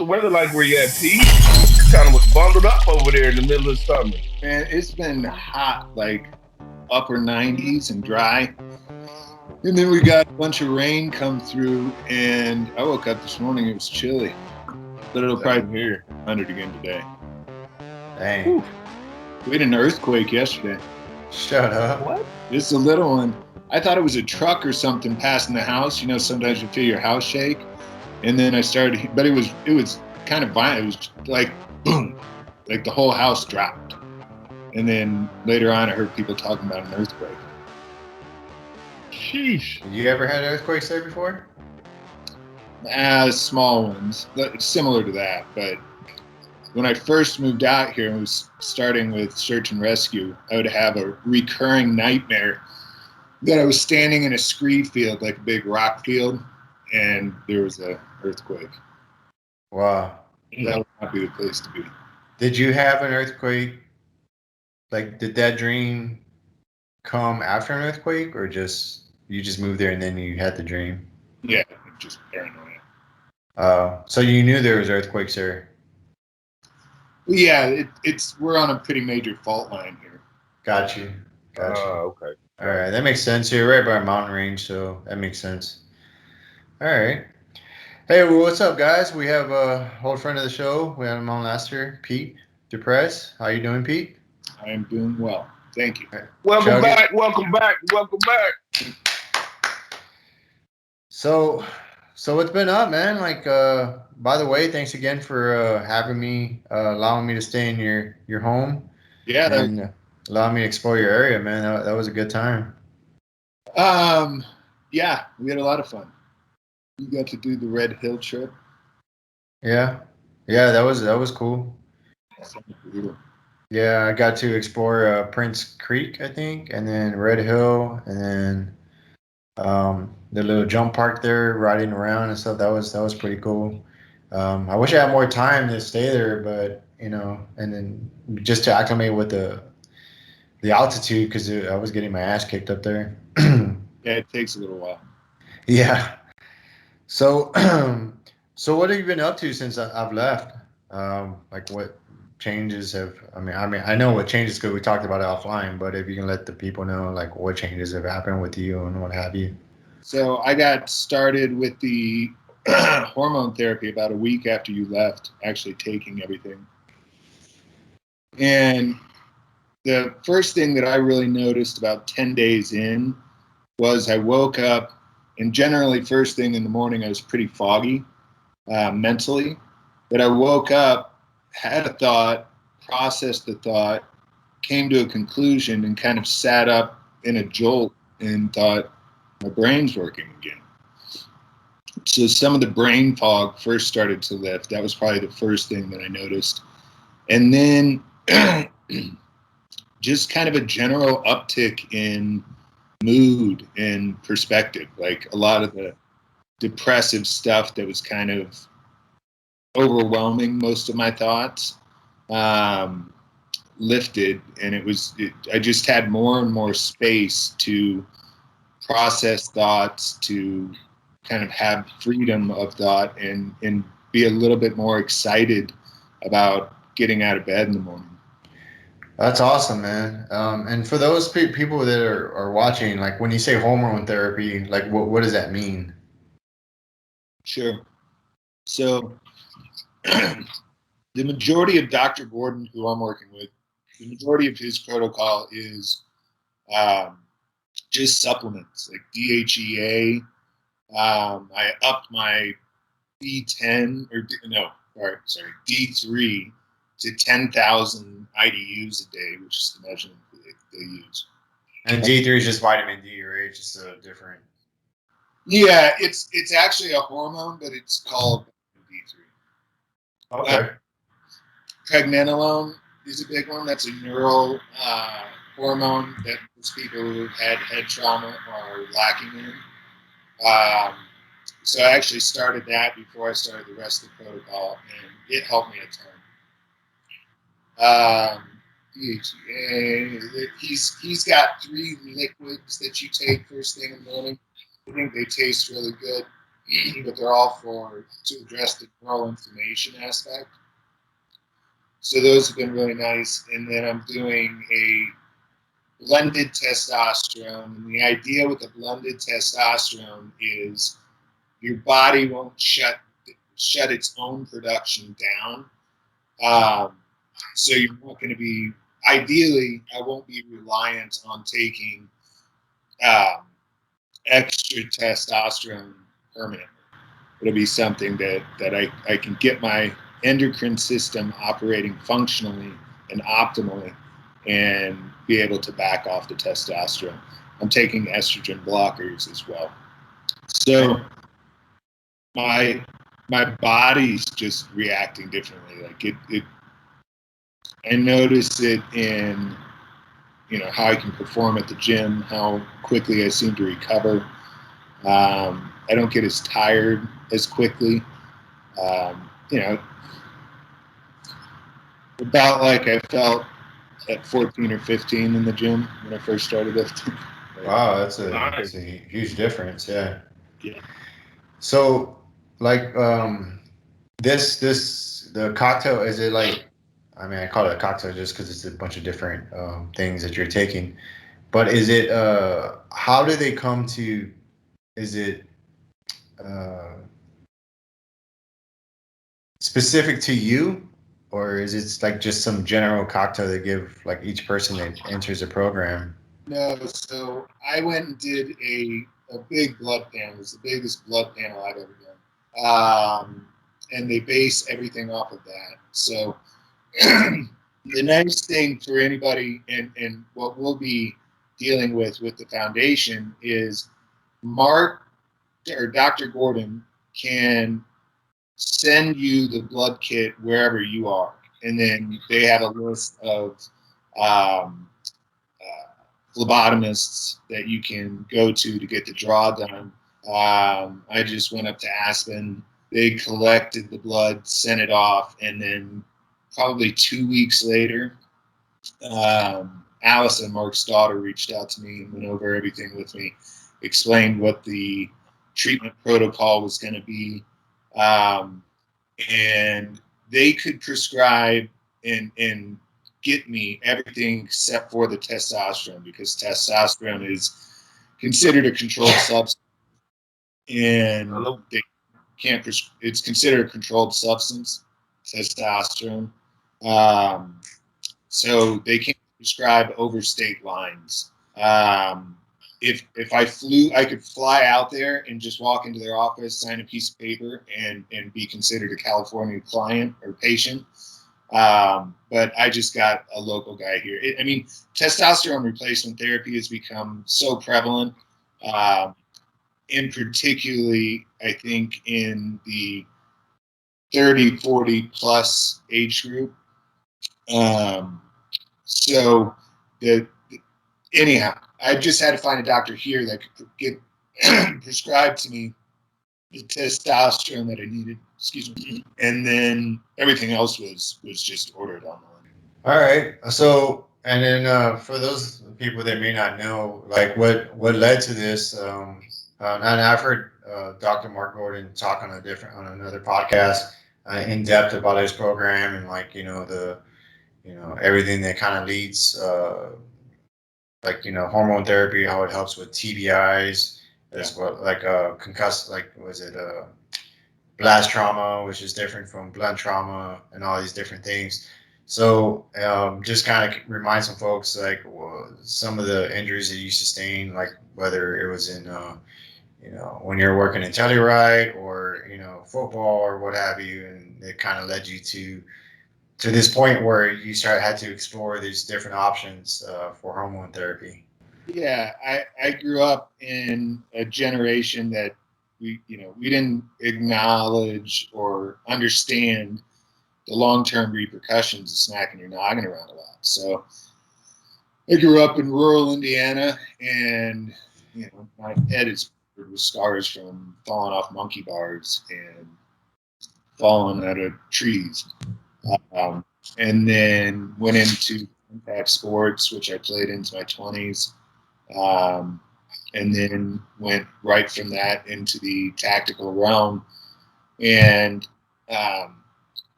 the weather like where you at, Pete? Kind of was bundled up over there in the middle of summer. Man, it's been hot, like upper 90s and dry. And then we got a bunch of rain come through, and I woke up this morning, it was chilly. But it'll probably Same be here. 100 again today. Dang. Whew. We had an earthquake yesterday. Shut up. What? Just a little one. I thought it was a truck or something passing the house. You know, sometimes you feel your house shake. And then I started, but it was kind of violent. It was like boom, like the whole house dropped. And then later on, I heard people talking about an earthquake. Sheesh. You ever had earthquakes there before? Small ones, similar to that. But when I first moved out here and was starting with search and rescue, I would have a recurring nightmare that I was standing in a scree field, like a big rock field, and there was an earthquake. Wow. That would not be the place to be. Did you have an earthquake? Like, did that dream come after an earthquake, or just you just moved there and then you had the dream? Yeah, just paranoia. So you knew there was earthquakes there. Yeah, we're on a pretty major fault line here. Got you. Okay. All right, that makes sense. You're right by a mountain range, so that makes sense. All right. Hey, well, what's up, guys? We have a old friend of the show. We had him on last year, Pete Deprez. How you doing, Pete? I am doing well. Thank you. Welcome Chug it. back. Welcome back. Welcome back. So what's been up, man? Like, by the way, thanks again for having me, allowing me to stay in your home Yeah. and allowing me to explore your area, man. That was a good time. Yeah, we had a lot of fun. We got to do the Red Hill trip. Yeah, yeah, that was cool. Brutal. Yeah, I got to explore Prince Creek, I think, and then Red Hill, and then the little jump park there, riding around and stuff. That was pretty cool. I wish I had more time to stay there, but and then just to acclimate with the altitude because I was getting my ass kicked up there. Yeah, it takes a little while. Yeah. So, so what have you been up to since I've left? Like what changes have? I mean, I know what changes because we talked about it offline. But if you can let the people know, like what changes have happened with you and what have you. So I got started with the hormone therapy about a week after you left, actually taking everything. And the first thing that I really noticed about 10 days in was I woke up, and generally first thing in the morning I was pretty foggy mentally, but I woke up, had a thought, processed the thought, came to a conclusion, and kind of sat up in a jolt and thought, my brain's working again. So some of the brain fog first started to lift. That was probably the first thing that I noticed. And then just kind of a general uptick in mood and perspective. Like a lot of the depressive stuff that was kind of overwhelming most of my thoughts lifted, and I just had more and more space to process thoughts, to kind of have freedom of thought, and be a little bit more excited about getting out of bed in the morning. That's awesome, man. And for those people that are watching, like when you say hormone therapy, like what does that mean? Sure. So the majority of Dr. Gordon, who I'm working with, the majority of his protocol is um, just supplements like DHEA. I upped my B10 D3 to 10,000 IDUs a day, which is the measurement they use. And D3 is just vitamin D, right? Just a different. Yeah, it's actually a hormone, but it's called D3. Okay. Pregnenolone is a big one. That's a neural hormone that most people who have had head trauma are lacking in. Um, so I actually started that before I started the rest of the protocol, and it helped me a ton. DHEA, he's got 3 liquids that you take first thing in the morning. I think they taste really good. but they're all to address the neural inflammation aspect. So those have been really nice. And then I'm doing a blended testosterone. And the idea with the blended testosterone is your body won't shut its own production down. So you're not going to be, ideally, I won't be reliant on taking extra testosterone permanently. It'll be something that I can get my endocrine system operating functionally and optimally and be able to back off the testosterone. I'm taking estrogen blockers as well. So my body's just reacting differently. Like it I notice it in, how I can perform at the gym, how quickly I seem to recover. I don't get as tired as quickly. You know, about like I felt at 14 or 15 in the gym when I first started lifting. Wow, that's a huge difference. Yeah. Yeah. So, like, the cocktail, is it like, I mean, I call it a cocktail just because it's a bunch of different things that you're taking. But is it, how do they come to, is it uh, specific to you? Or is it like just some general cocktail they give like each person that enters a program? No, so I went and did a big blood panel. It was the biggest blood panel I've ever done. And they base everything off of that. So the nice thing for anybody and what we'll be dealing with the foundation is Mark or Dr. Gordon can send you the blood kit wherever you are. And then they have a list of um, phlebotomists that you can go to get the draw done. I just went up to Aspen. They collected the blood, sent it off, and then probably 2 weeks later, Allison, Mark's daughter, reached out to me and went over everything with me, explained what the treatment protocol was going to be, and they could prescribe and get me everything except for the testosterone, because testosterone is considered a controlled substance, and they can't. It's considered a controlled substance, testosterone. Um, so they can't prescribe over state lines. If I flew, I could fly out there and just walk into their office, sign a piece of paper, and be considered a California client or patient. But I just got a local guy here. I mean, testosterone replacement therapy has become so prevalent, in particularly, I think, in the 30, 40 plus age group. Um, so the anyhow, I just had to find a doctor here that could get prescribed to me the testosterone that I needed. Excuse me, and then everything else was just ordered online. All right. So, and then for those people that may not know, like what led to this, and I've heard Dr. Mark Gordon talk on another podcast in depth about his program and like everything that kind of leads like hormone therapy, how it helps with TBIs as well, like concuss, like was it blast trauma, which is different from blunt trauma, and all these different things. So just kind of remind some folks like some of the injuries that you sustained, like whether it was in when you're working in Telluride or football or what have you, and it kind of led you to this point where you had to explore these different options for hormone therapy. Yeah, I grew up in a generation that we didn't acknowledge or understand the long-term repercussions of smacking your noggin around a lot. So I grew up in rural Indiana, and my head is covered with scars from falling off monkey bars and falling out of trees. Um, and then went into contact sports, which I played into my 20s. Um, and then went right from that into the tactical realm. And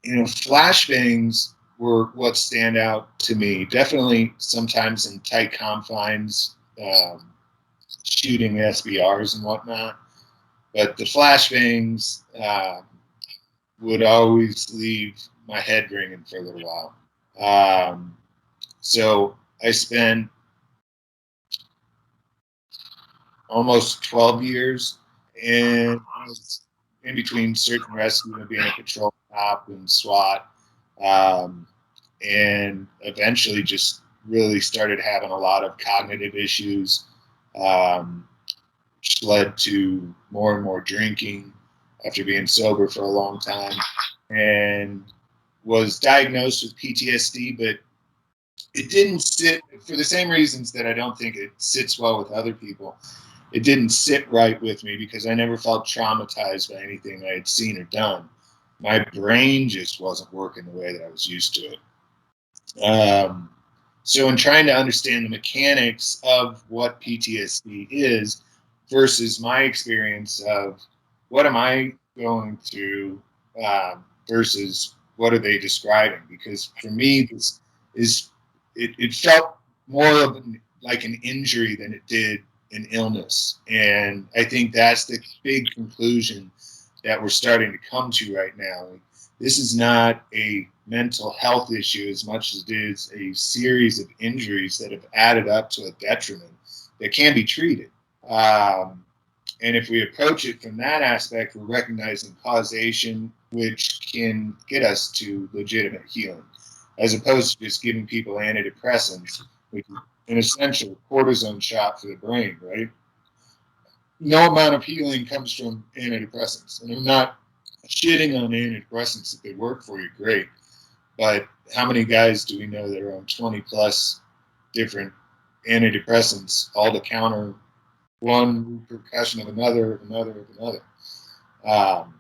flashbangs were what stand out to me. Definitely sometimes in tight confines, shooting SBRs and whatnot. But the flashbangs would always leave my head ringing for a little while. So I spent almost 12 years in in between search and rescue and being a patrol cop and SWAT, um, and eventually just really started having a lot of cognitive issues, which led to more and more drinking after being sober for a long time, and was diagnosed with PTSD, but it didn't sit for the same reasons that I don't think it sits well with other people. It didn't sit right with me because I never felt traumatized by anything I had seen or done. My brain just wasn't working the way that I was used to it. So, in trying to understand the mechanics of what PTSD is versus my experience of what am I going through versus what are they describing, because for me, this is it felt more of like an injury than it did an illness. And I think that's the big conclusion that we're starting to come to right now. This is not a mental health issue as much as it is a series of injuries that have added up to a detriment that can be treated. Um, and if we approach it from that aspect, we're recognizing causation, which can get us to legitimate healing, as opposed to just giving people antidepressants, which is an essential cortisone shot for the brain, right? No amount of healing comes from antidepressants. And I'm not shitting on antidepressants. If they work for you, great. But how many guys do we know that are on 20 plus different antidepressants, all to counter one repercussion of another, of another, of another? Um,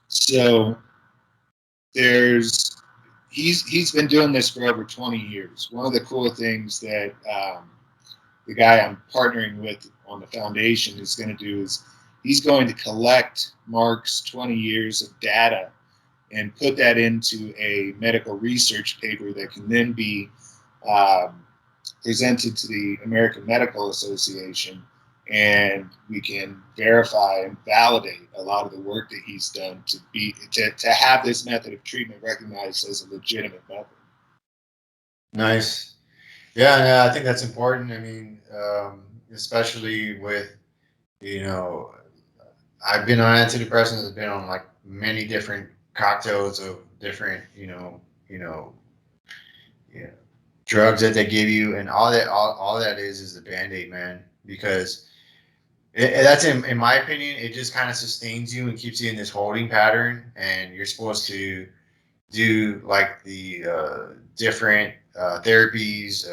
so there's he's been doing this for over 20 years. One of the cool things that the guy I'm partnering with on the foundation is going to do is he's going to collect Mark's 20 years of data and put that into a medical research paper that can then be um, presented to the American Medical Association, and we can verify and validate a lot of the work that he's done to have this method of treatment recognized as a legitimate method. Nice. Yeah, I think that's important. I mean, especially with, you know, I've been on antidepressants. I've been on like many different cocktails of different, you know, yeah, drugs that they give you, and all that is a band-aid, man. Because that's in my opinion, it just kind of sustains you and keeps you in this holding pattern, and you're supposed to do like the different therapies,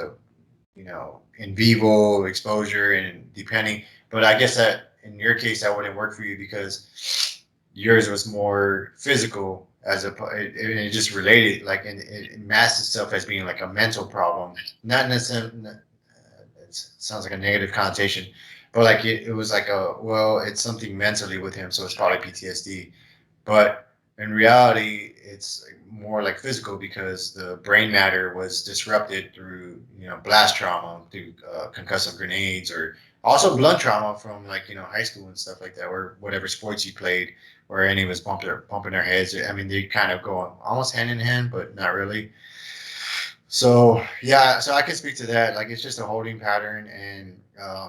in vivo exposure and depending. But I guess that in your case that wouldn't work for you because yours was more physical it just related like it masked itself as being like a mental problem, not necessarily. It sounds like a negative connotation, but like it was like it's something mentally with him, so it's probably PTSD. But in reality, it's more like physical because the brain matter was disrupted through, blast trauma, through concussive grenades, or also blunt trauma from like, high school and stuff like that, or whatever sports you played, where any of us pumping their heads. I mean, they kind of go almost hand in hand, but not really. So yeah, so I can speak to that. Like it's just a holding pattern, and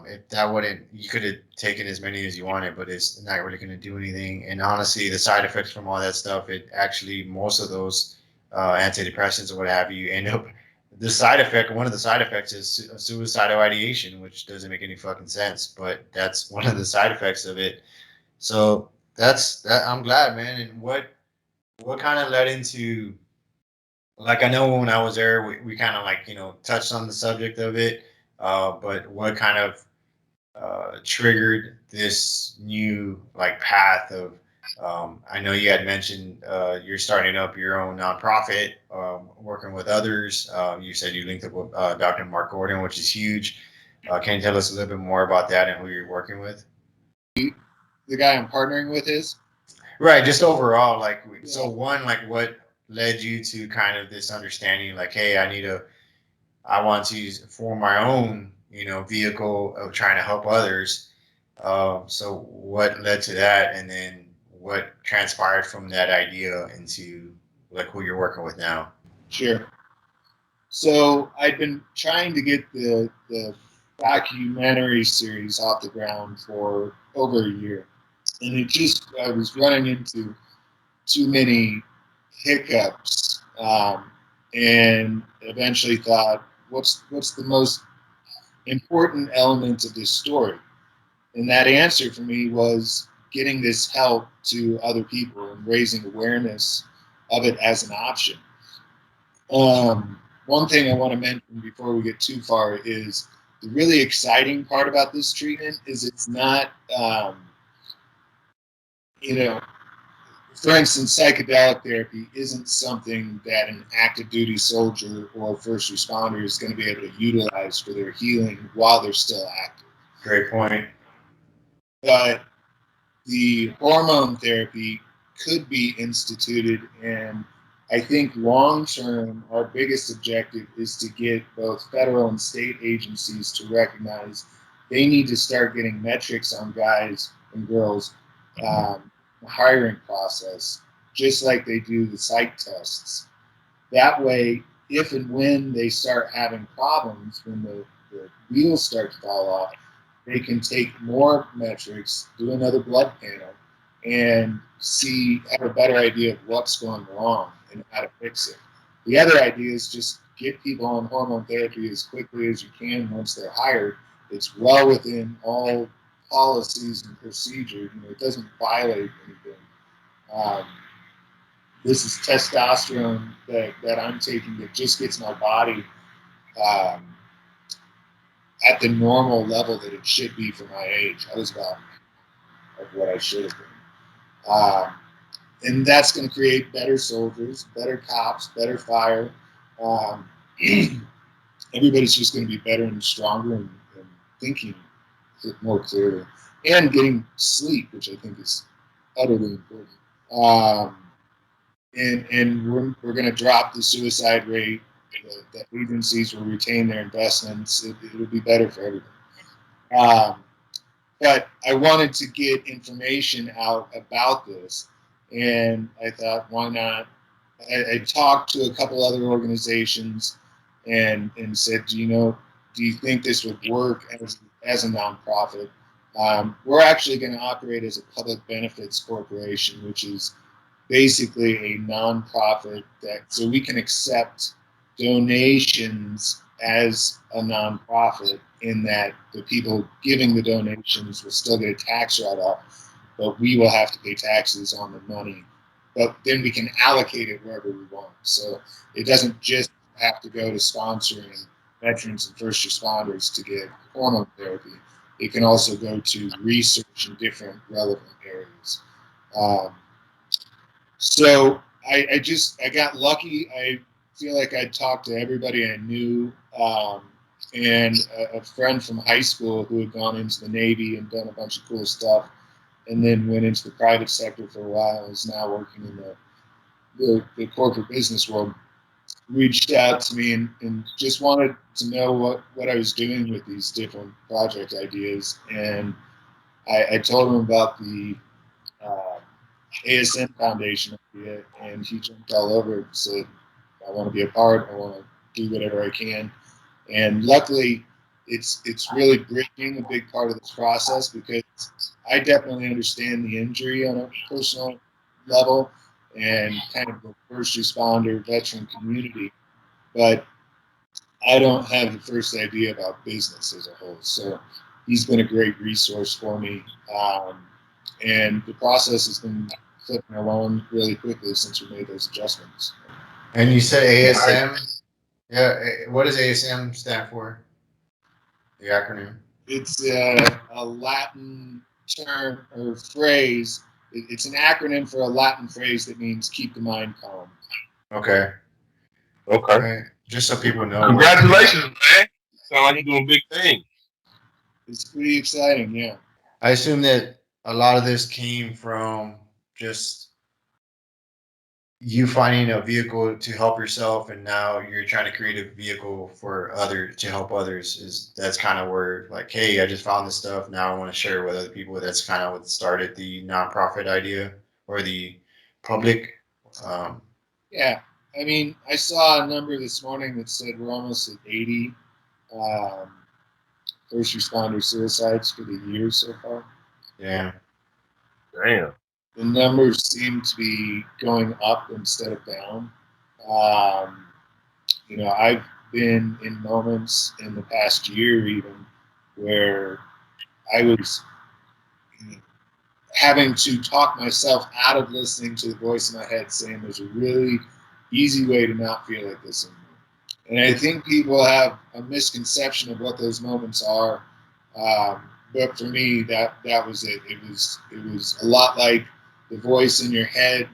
if that wouldn't, you could have taken as many as you wanted, but it's not really going to do anything. And honestly, the side effects from all that stuff, it actually most of those antidepressants or what have you end up. One of the side effects is suicidal ideation, which doesn't make any fucking sense, but that's one of the side effects of it. So that's that. I'm glad, man. And what kind of led into, like, I know when I was there, we kind of like, touched on the subject of it, but what kind of triggered this new like path of, I know you had mentioned you're starting up your own nonprofit, working with others. You said you linked up with Dr. Mark Gordon, which is huge. Can you tell us a little bit more about that and who you're working with? The guy I'm partnering with is. Right, just overall, like, so Yeah. one, like, what led you to kind of this understanding, like, hey, I want to form my own, vehicle of trying to help others. So what led to that, and then what transpired from that idea into like who you're working with now? Sure. So I'd been trying to get the documentary series off the ground for over a year, and I was running into too many hiccups, and eventually thought, what's the most important element of this story? And that answer for me was getting this help to other people and raising awareness of it as an option. One thing I want to mention before we get too far is the really exciting part about this treatment is it's not, you know, for instance, psychedelic therapy isn't something that an active duty soldier or first responder is going to be able to utilize for their healing while they're still active. Great point. But the hormone therapy could be instituted, and I think long term, our biggest objective is to get both federal and state agencies to recognize they need to start getting metrics on guys and girls hiring process, just like they do the psych tests. That way, if and when they start having problems, when the wheels start to fall off, they can take more metrics, do another blood panel, and have a better idea of what's going wrong and how to fix it. The other idea is just get people on hormone therapy as quickly as you can once they're hired. It's well within all policies and procedures. It doesn't violate anything. Um, this is testosterone that I'm taking that just gets my body um, at the normal level that it should be for my age. I was about of what I should have been. And that's going to create better soldiers, better cops, better fire. Um, Everybody's just going to be better and stronger and thinking more clearly and getting sleep, which I think is utterly important. Um, and we're going to drop the suicide rate. The agencies will retain their investments. It'll be better for everybody. Um, but I wanted to get information out about this, and I thought, why not? I talked to a couple other organizations and said, do you think this would work as a nonprofit? We're actually going to operate as a public benefits corporation, which is basically a nonprofit so we can accept donations as a nonprofit, in that the people giving the donations will still get a tax write-off, but we will have to pay taxes on the money. But then we can allocate it wherever we want. So it doesn't just have to go to sponsoring veterans and first responders to get hormone therapy. It can also go to research in different relevant areas. Um, so I got lucky. I feel like I talked to everybody I knew, and a friend from high school who had gone into the Navy and done a bunch of cool stuff, and then went into the private sector for a while. Is now working in the corporate business world. Reached out to me and just wanted to know what I was doing with these different project ideas, and I told him about the uh, ASM Foundation idea, and he jumped all over it and said, I want to be a part, I want to do whatever I can. And luckily, it's really bridging a big part of this process, because I definitely understand the injury on a personal level and kind of the first responder veteran community, but I don't have the first idea about business as a whole. So he's been a great resource for me. And the process has been clicking along really quickly since we made those adjustments. And you said ASM. Yeah, what does ASM stand for? The acronym. It's a Latin term or phrase. It's an acronym for a Latin phrase that means keep the mind calm. Okay. Okay. All right. Just so people know. Congratulations, man. Sound like you're doing big things. It's pretty exciting, yeah. I assume that a lot of this came from just you finding a vehicle to help yourself, and now you're trying to create a vehicle for others to help others. Is that's kind of where like, hey, I just found this stuff. Now I want to share it with other people. That's kind of what started the nonprofit idea or the public. Um, Yeah. I mean, I saw a number this morning that said we're almost at 80 um, first responder suicides for the year so far. yeah, Damn. The numbers seem to be going up instead of down. Um, I've been in moments in the past year even where I was having to talk myself out of listening to the voice in my head saying there's a really easy way to not feel like this anymore. And I think people have a misconception of what those moments are. But for me, that was it. It was a lot like the voice in your head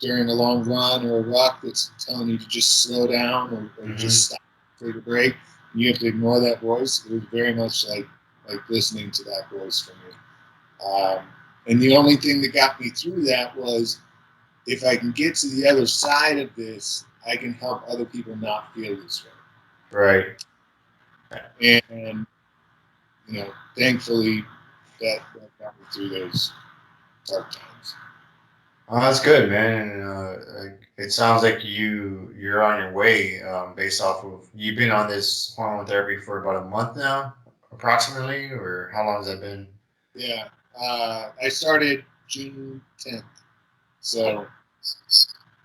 during a long run or a walk that's telling you to just slow down or hmm just stop, take a break. You have to ignore that voice. It was very much like listening to that voice for me. And the only thing that got me through that was if I can get to the other side of this, I can help other people not feel this right. way. And thankfully, that got me through those hard times. Oh, that's good, man. And, it sounds like you're on your way, based off of you've been on this hormone therapy for about a month now, approximately, or how long has that been? Yeah, I started June 10th, so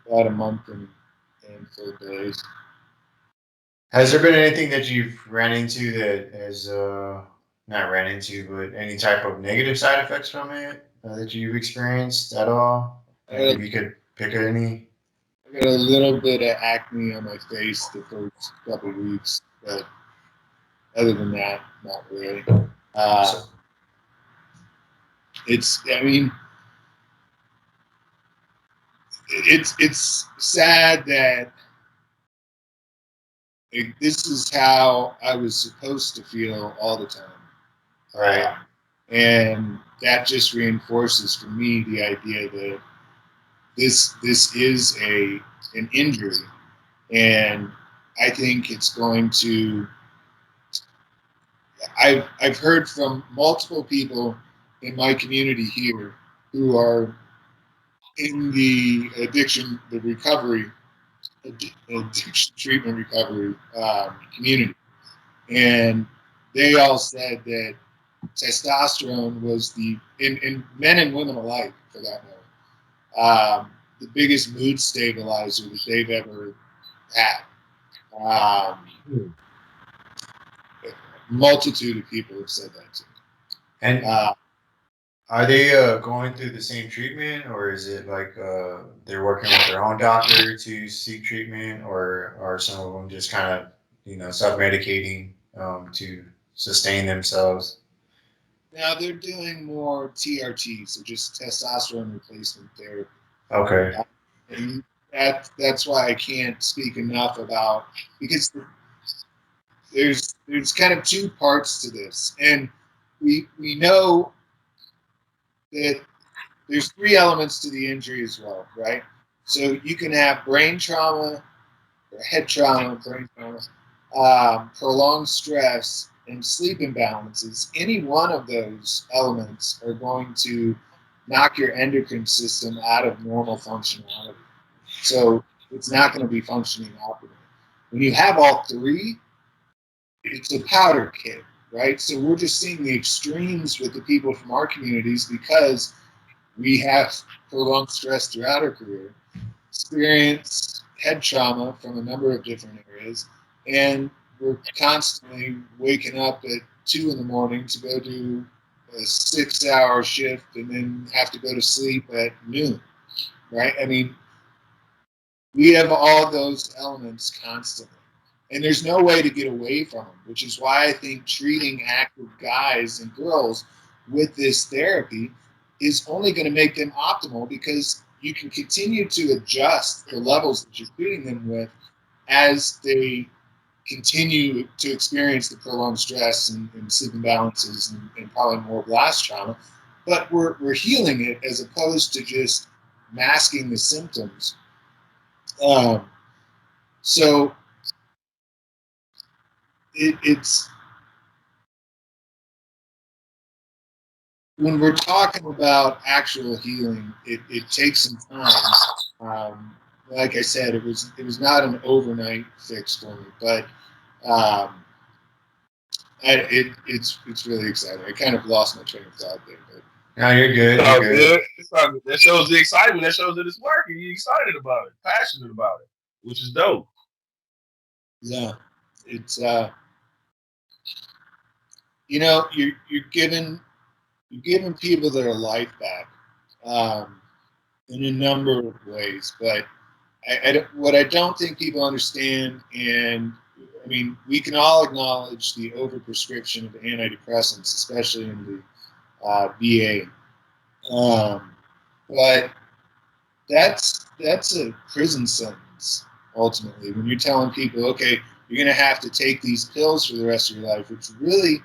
about a month and 4 days. Has there been anything that you've ran into that has not ran into, but any type of negative side effects from it that you've experienced at all? I Like got, if you could pick any. I got a little bit of acne on my face the first couple weeks, but other than that, not really. So, Uh, I mean, it's sad that this is how I was supposed to feel all the time. right, And that just reinforces for me the idea that this is an injury, and I think it's going to. I've heard from multiple people in my community here who are in the addiction treatment recovery community, and they all said that testosterone was in men and women alike, for that matter, the biggest mood stabilizer that they've ever had. Hmm. Multitude of people have said that to me. and Uh, are they going through the same treatment, or is it like they're working with their own doctor to seek treatment, or are some of them just kind of self medicating to sustain themselves? Now they're doing more TRT, so just testosterone replacement therapy. Okay. Uh, and that's why I can't speak enough about, because there's kind of two parts to this, and we know that there's three elements to the injury as well, right? So you can have brain trauma or head trauma, brain trauma, prolonged stress, and sleep imbalances. Any one of those elements are going to knock your endocrine system out of normal functionality. So it's not going to be functioning optimally. When you have all three, it's a powder keg, right? So we're just seeing the extremes with the people from our communities because we have prolonged stress throughout our career, experienced head trauma from a number of different areas, and we're constantly waking up at 2 in the morning to go do a 6 hour shift and then have to go to sleep at noon, right? I mean, we have all those elements constantly. And there's no way to get away from them, which is why I think treating active guys and girls with this therapy is only going to make them optimal, because you can continue to adjust the levels that you're treating them with as they continue to experience the prolonged stress and sleep imbalances and probably more blast trauma, but we're healing it as opposed to just masking the symptoms. So it's when we're talking about actual healing, it takes some time. Like I said, it was not an overnight fix for me, but it's really exciting. I kind of lost my train of thought there, but No, you're good. It's all You're good. good. It's all good. That shows the excitement. That shows that it's working. You're excited about it, passionate about it, which is dope. yeah, it's you're giving people their life back in a number of ways, but what I don't think people understand, and I mean, we can all acknowledge the overprescription of antidepressants, especially in the VA. But that's a prison sentence ultimately. When you're telling people, okay, you're going to have to take these pills for the rest of your life, which really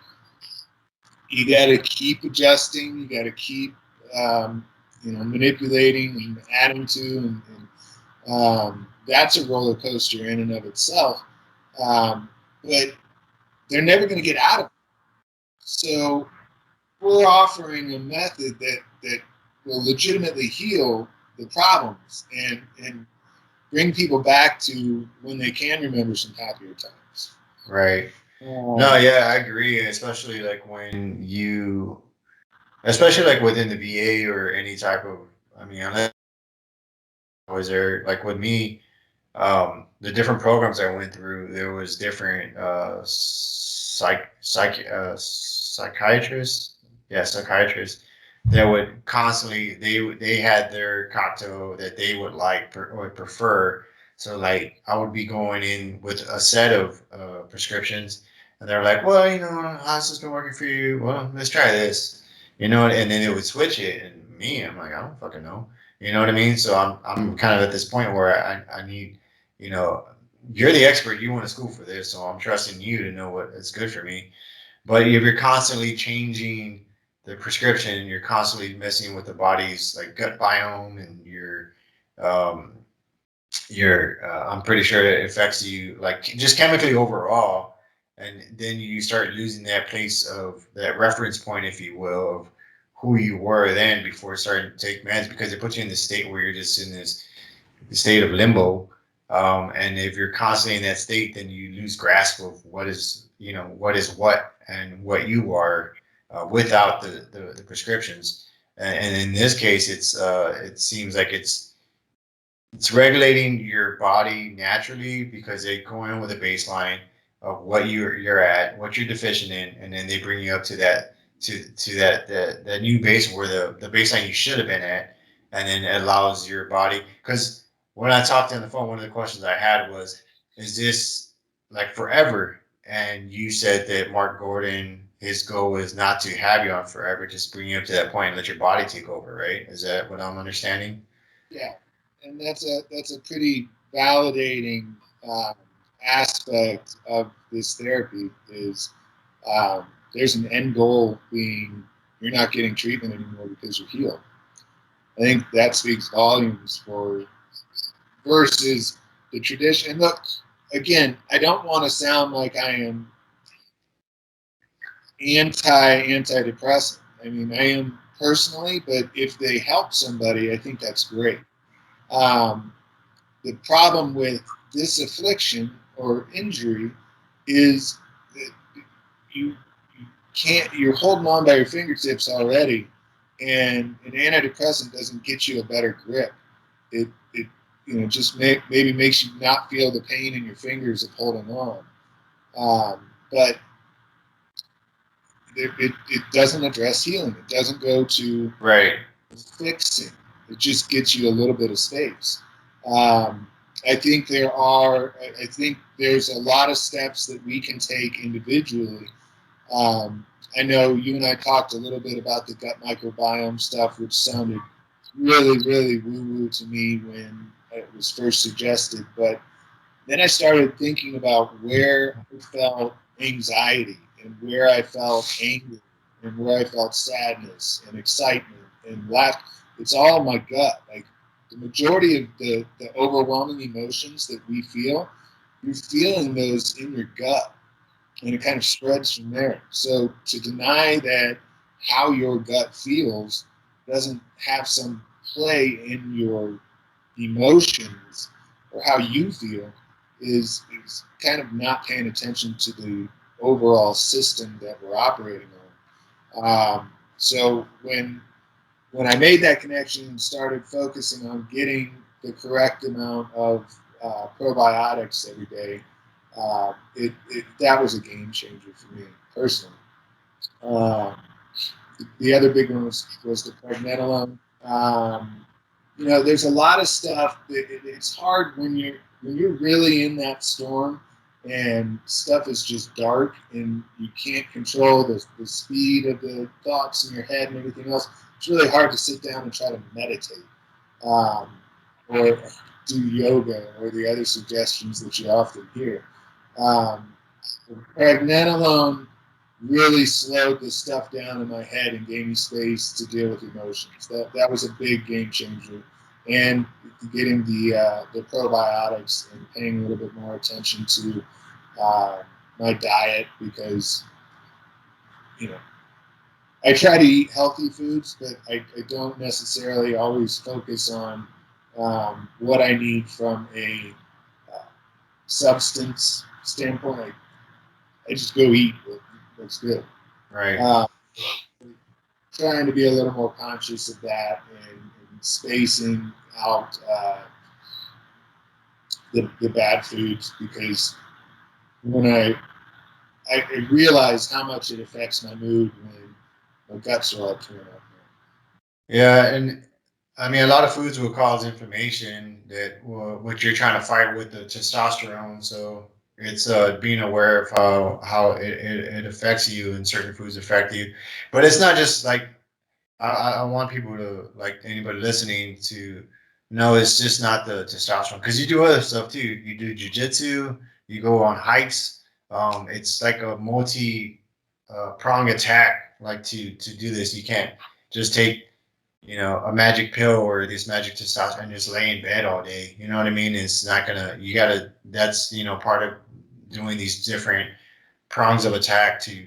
you got to keep adjusting, you got to keep manipulating and adding to, and that's a roller coaster in and of itself. But they're never going to get out of it. So we're offering a method that will legitimately heal the problems and bring people back to when they can remember some happier times. Right. No, yeah, I agree. Especially like especially like within the VA or any type of, I mean, unless I was there, like with me, the different programs I went through, there was different psychiatrists, yeah, psychiatrists that would constantly they had their cocktail that they would like would prefer. So like I would be going in with a set of prescriptions, and they're like, well, how's this been working for you? Well, let's try this, and then it would switch it, and I'm like, I don't fucking know. You know what I mean? So I'm kind of at this point where I need, you know, you're the expert. You went to school for this, so I'm trusting you to know what is good for me. But if you're constantly changing the prescription, and you're constantly messing with the body's like gut biome and um, I'm pretty sure it affects you like just chemically overall. And then you start losing that place of that reference point, if you will, of who you were then before starting to take meds, because it puts you in this state where you're just in this state of limbo. And if you're constantly in that state, then you lose grasp of what is what and what you are without the prescriptions. And in this case, it seems like it's regulating your body naturally because they go in with a baseline of what you're at, what you're deficient in, and then they bring you up to that new base where the baseline you should have been at, and then it allows your body. Because when I talked on the phone, one of the questions I had was, "Is this like forever?" And you said that Mark Gordon, his goal is not to have you on forever, just bring you up to that point and let your body take over, right? Is that what I'm understanding? Yeah, and that's a pretty validating um, aspect of this therapy is there's an end goal being you're not getting treatment anymore because you're healed. I think that speaks volumes for versus the tradition. And look, again, I don't want to sound like I am antidepressant. I mean, I am personally, but if they help somebody, I think that's great. Um, the problem with this affliction or injury is that you can't, you're holding on by your fingertips already, and an antidepressant doesn't get you a better grip. It just maybe makes you not feel the pain in your fingers of holding on. But it doesn't address healing. It doesn't go to Right. fixing. It just gets you a little bit of space. Um, I think I think there's a lot of steps that we can take individually. I know you and I talked a little bit about the gut microbiome stuff, which sounded really, really woo-woo to me when it was first suggested. But Then I started thinking about where I felt anxiety and where I felt anger and where I felt sadness and excitement and laughter. It's all my gut. Like the majority of the overwhelming emotions that we feel, you're feeling those in your gut, and it kind of spreads from there. So to deny that how your gut feels doesn't have some play in your emotions or how you feel is kind of not paying attention to the overall system that we're operating on. So when I made that connection and started focusing on getting the correct amount of probiotics every day, that was a game changer for me personally. Uh, the other big one was the pregnenolone. There's a lot of stuff that it's hard when you're really in that storm and stuff is just dark and you can't control the speed of the thoughts in your head and everything else. It's really hard to sit down and try to meditate um, or do yoga or the other suggestions that you often hear. Um, Pregnenolone really slowed the stuff down in my head and gave me space to deal with emotions. That was a big game changer. And getting the probiotics and paying a little bit more attention to my diet because you know I try to eat healthy foods, but I don't necessarily always focus on what I need from a uh, substance standpoint. I just go eat what's good. Right. Trying to be a little more conscious of that and spacing out the bad foods because when I realize how much it affects my mood when my guts are all torn up. Yeah, and I mean, a lot of foods will cause inflammation that will, what you're trying to fight with the testosterone. So it's being aware of how it affects you and certain foods affect you. But it's not just like I want people to, like anybody listening, to know it's just not the testosterone, because you do other stuff too. You do jujitsu, you go on hikes. It's like a multi prong attack. Like to do this, you can't just take a magic pill or this magic testosterone and just lay in bed all day. You know what I mean? It's not gonna. You gotta. That's part of doing these different prongs of attack to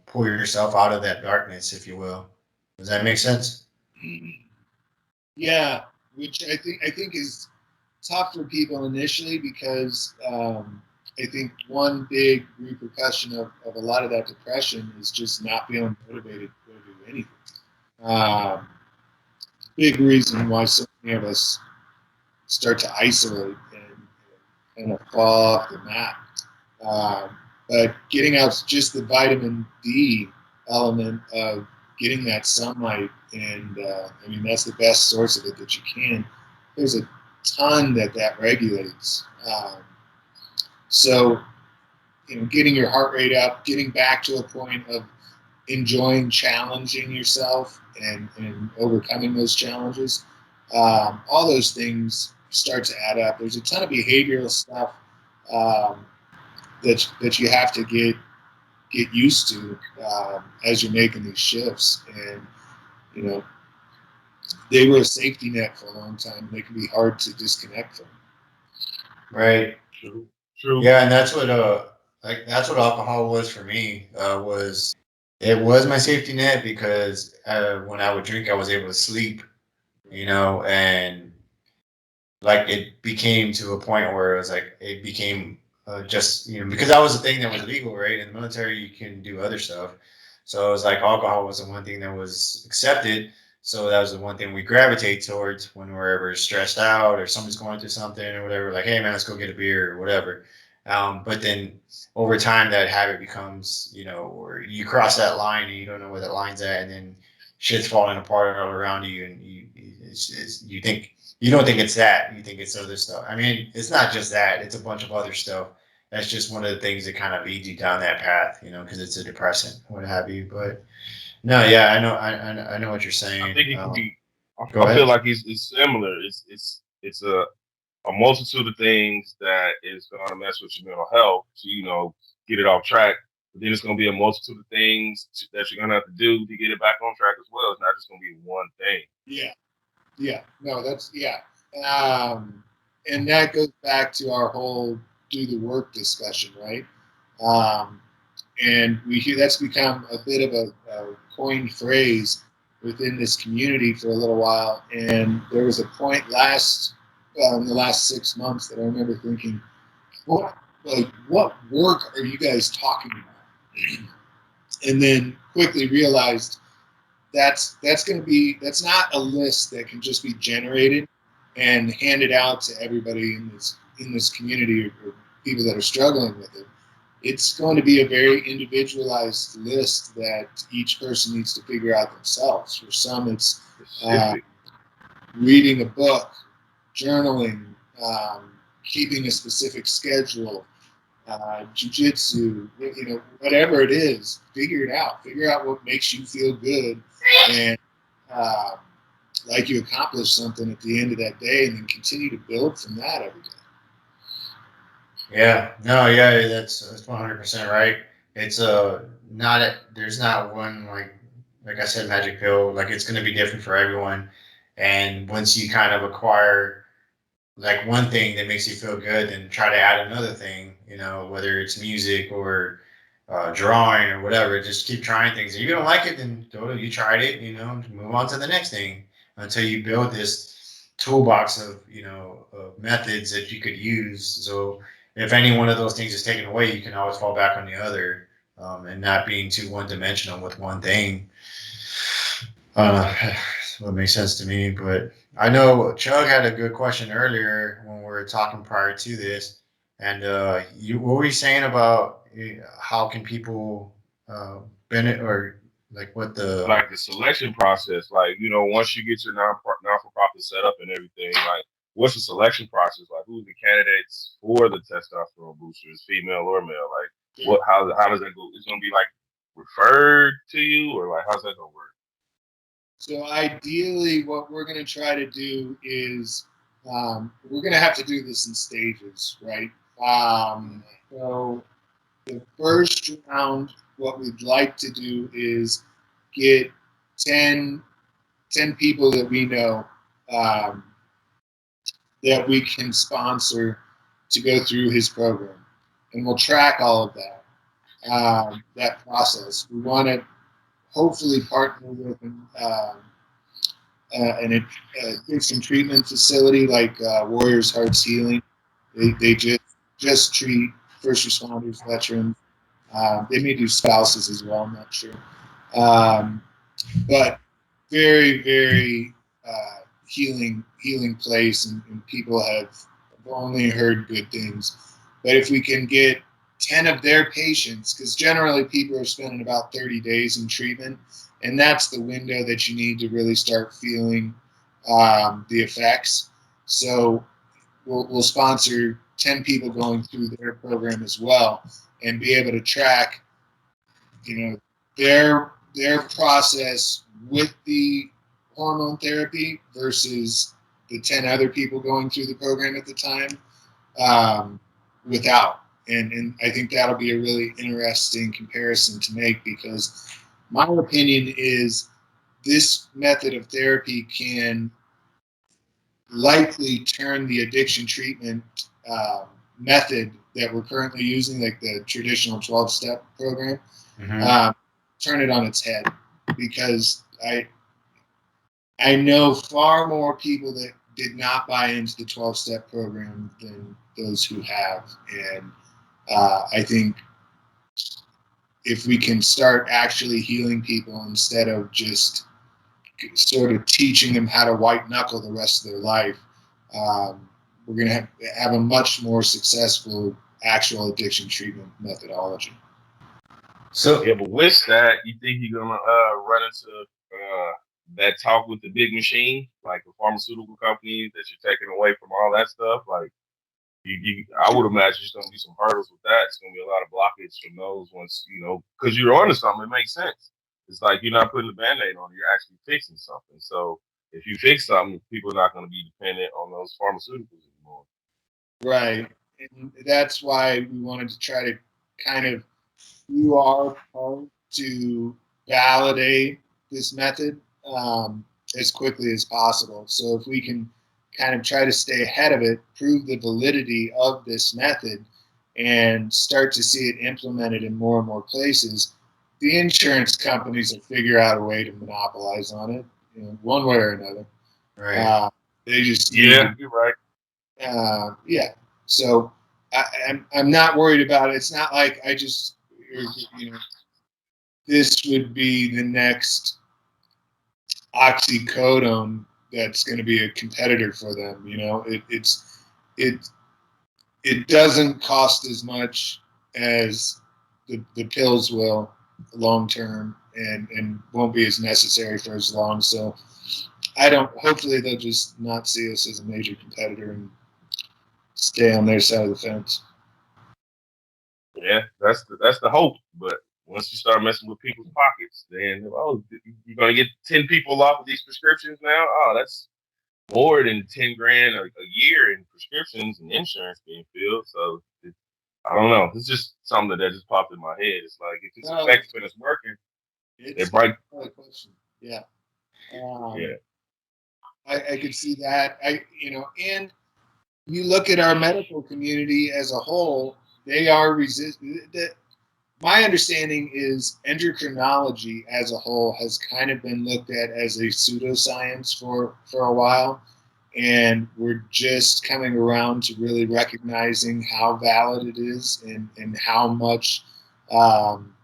pull yourself out of that darkness, if you will. Does that make sense? Yeah, which I think is tough for people initially because I think one big repercussion of a lot of that depression is just not feeling motivated to go do anything. Um, Big reason why so many of us start to isolate and kind of fall off the map. But getting out just the vitamin D element of getting that sunlight, and I mean that's the best source of it that you can. There's a ton that regulates. So getting your heart rate up, getting back to a point of enjoying challenging yourself and overcoming those challenges. All those things start to add up. There's a ton of behavioral stuff um, that you have to get used to as you're making these shifts. And you know, they were a safety net for a long time. They can be hard to disconnect from. Right. True. True. Yeah, and that's what alcohol was for me. It was my safety net because when I would drink, I was able to sleep. And like it became to a point where it was like it became just because that was the thing that was legal, right? In the military, you can do other stuff. So it was like alcohol was the one thing that was accepted. So that was the one thing we gravitate towards when we're ever stressed out or somebody's going through something or whatever. Like, hey man, let's go get a beer or whatever. But then over time, that habit becomes, or you cross that line and you don't know where that line's at, and then shit's falling apart all around you, and you think you don't think it's that. You think it's other stuff. I mean, it's not just that. It's a bunch of other stuff. That's just one of the things that kind of leads you down that path, because it's a depressant, what have you. But no, yeah, I know, I know what you're I saying. think it can be. Go I feel ahead. like it's similar. It's a a multitude of things that is going to mess with your mental health to, you know, get it off track. But then it's going to be a multitude of things that you're going to have to do to get it back on track as well. It's not just going to be one thing. Yeah. Yeah. No, that's, yeah. And that goes back to our whole do the work discussion, right? And we hear that's become a bit of a coined phrase within this community for a little while. And there was a point in the last 6 months that I remember thinking, what work are you guys talking about? And then quickly realized that's not a list that can just be generated and handed out to everybody in this community or people that are struggling with it. It's going to be a very individualized list that each person needs to figure out themselves. For some, it's reading a book, journaling, keeping a specific schedule, jujitsu, whatever it is, figure it out. Figure out what makes you feel good and uh, like you accomplished something at the end of that day, and then continue to build from that every day. Yeah, no, yeah, that's 100% right. It's there's not one like I said, magic pill. Like it's going to be different for everyone, and once you kind of acquire like one thing that makes you feel good, then try to add another thing. You know, whether it's music or drawing or whatever. Just keep trying things. If you don't like it, then you tried it. You know, move on to the next thing until you build this toolbox of of methods that you could use. So if any one of those things is taken away, you can always fall back on the other, and not being too one dimensional with one thing. What makes sense to me. But I know Chug had a good question earlier when we were talking prior to this, and what were you saying about how can people benefit or like what the Like the selection process, like, you know, once you get your non for profit set up and everything, like, what's the selection process? Like, who's the candidates for the testosterone boosters, female or male? Like, how does that go? It's gonna be like referred to you, or like how's that gonna work? So ideally, what we're going to try to do is we're going to have to do this in stages, right? So the first round, what we'd like to do is get 10, 10 people that we know um, that we can sponsor to go through his program. And we'll track all of that process. We want to hopefully partner with an addiction treatment facility like Warriors Hearts Healing. They just treat first responders, veterans. They may do spouses as well. I'm not sure, but very very healing place, and people have only heard good things. But if we can get 10 of their patients, because generally people are spending about 30 days in treatment, and that's the window that you need to really start feeling the effects. So we'll sponsor 10 people going through their program as well, and be able to track, you know, their process with the hormone therapy versus the 10 other people going through the program at the time without. And I think that'll be a really interesting comparison to make, because my opinion is this method of therapy can likely turn the addiction treatment method that we're currently using, like the traditional 12-step program, Mhm. turn it on its head. Because I know far more people that did not buy into the 12-step program than those who have. And I think if we can start actually healing people instead of just sort of teaching them how to white knuckle the rest of their life, we're going to have a much more successful actual addiction treatment methodology. So Yeah, but with that, you think you're gonna run into that talk with the big machine, like the pharmaceutical companies that you're taking away from all that stuff? Like, I would imagine there's gonna be some hurdles with that. It's gonna be a lot of blockage from those once, you know, because you're onto something. It makes sense. It's like you're not putting a band-aid on it, you're actually fixing something. So if you fix something, people are not going to be dependent on those pharmaceuticals anymore. Right. And that's why we wanted to try to kind of do our part to validate this method as quickly as possible. So if we can kind of try to stay ahead of it, prove the validity of this method, and start to see it implemented in more and more places, the insurance companies will figure out a way to monopolize on it, one way or another. Right. They just need Yeah, to, you're right. yeah. So I'm not worried about it. It's not like I just, you know, this would be the next oxycodone that's going to be a competitor for them. It it doesn't cost as much as the pills will long term, and won't be as necessary for as long. So I don't. Hopefully, they'll just not see us as a major competitor and stay on their side of the fence. Yeah, that's the hope. But once you start messing with people's pockets, then you're gonna get 10 people off of these prescriptions now. Oh, that's more than 10 grand a year in prescriptions and insurance being filled. So I don't know. It's just something that just popped in my head. It's like if it's No, effective and it's working, it's it might. a question. Yeah. Yeah. I could see that. And you look at our medical community as a whole, they are resistant. My understanding is endocrinology as a whole has kind of been looked at as a pseudoscience for a while. And we're just coming around to really recognizing how valid it is, and how much um,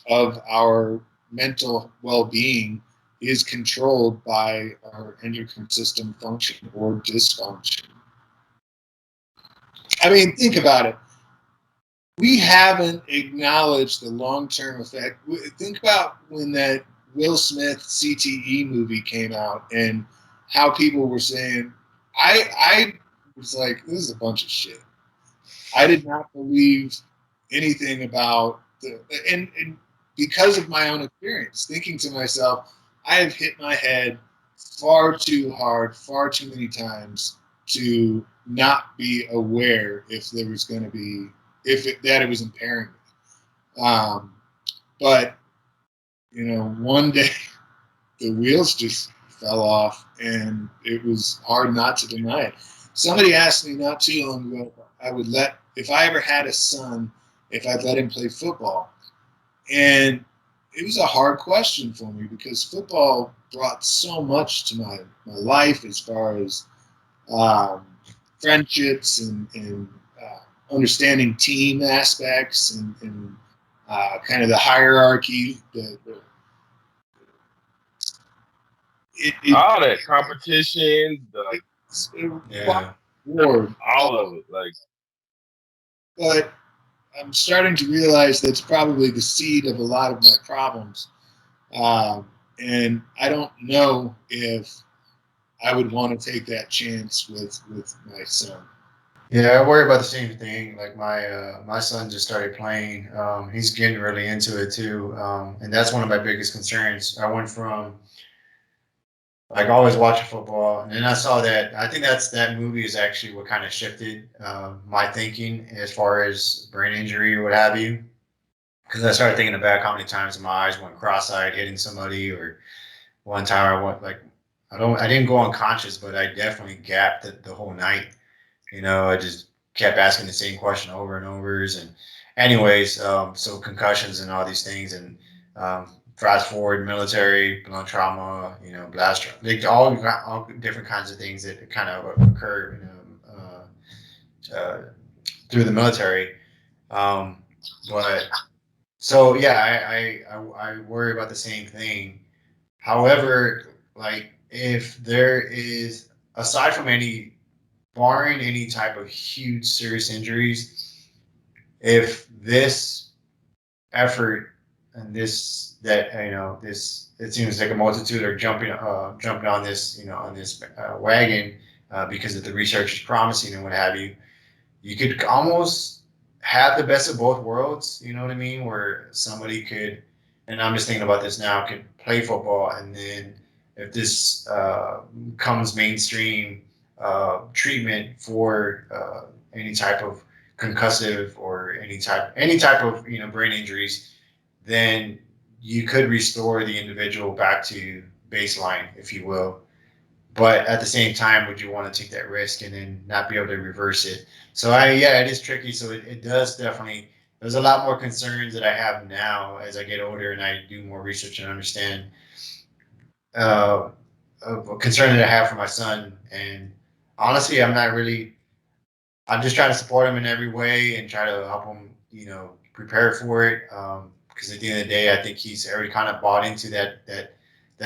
of our mental well-being is controlled by our endocrine system function or dysfunction. I mean, think about it. We haven't acknowledged the long-term effect. Think about when that Will Smith CTE movie came out, and how people were saying, I was like, this is a bunch of shit. I did not believe anything about and because of my own experience, thinking to myself, I have hit my head far too hard, far too many times to not be aware if there was going to be that it was impairing me. But one day the wheels just fell off, and it was hard not to deny it. Somebody asked me not too long ago if I ever had a son, if I'd let him play football. And it was a hard question for me, because football brought so much to my life, as far as um, friendships, and understanding team aspects, and kind of the hierarchy. It All that competition, it Yeah. war, all of it. Like, but I'm starting to realize that's probably the seed of a lot of my problems. And I don't know if I would want to take that chance with my son. Yeah, I worry about the same thing. Like my son just started playing. He's getting really into it too, and that's one of my biggest concerns. I went from like always watching football, and then I saw that. I think that movie is actually what kind of shifted my thinking as far as brain injury or what have you. Because I started thinking back how many times my eyes went cross-eyed hitting somebody, or one time I went like I didn't go unconscious, but I definitely gapped the whole night. I just kept asking the same question over and over. And anyways, so concussions and all these things, and fast forward military, blunt trauma, blast, like all different kinds of things that kind of occur, through the military. Um, but so yeah, I worry about the same thing. However, like if there is, aside from any, barring any type of huge serious injuries, if this effort and this that this, it seems like a multitude are jumping on this, on this wagon, because of the research is promising and what have you. You could almost have the best of both worlds. You know what I mean? Where somebody could, and I'm just thinking about this now, could play football, and then if this comes mainstream treatment for any type of concussive or any type of brain injuries, then you could restore the individual back to baseline, if you will. But at the same time, would you want to take that risk and then not be able to reverse it? So yeah, it is tricky. So it does definitely. There's a lot more concerns that I have now as I get older and I do more research and understand uh, a concern that I have for my son. And honestly, I'm not really. I'm just trying to support him in every way and try to help him, prepare for it. Because at the end of the day, I think he's already kind of bought into that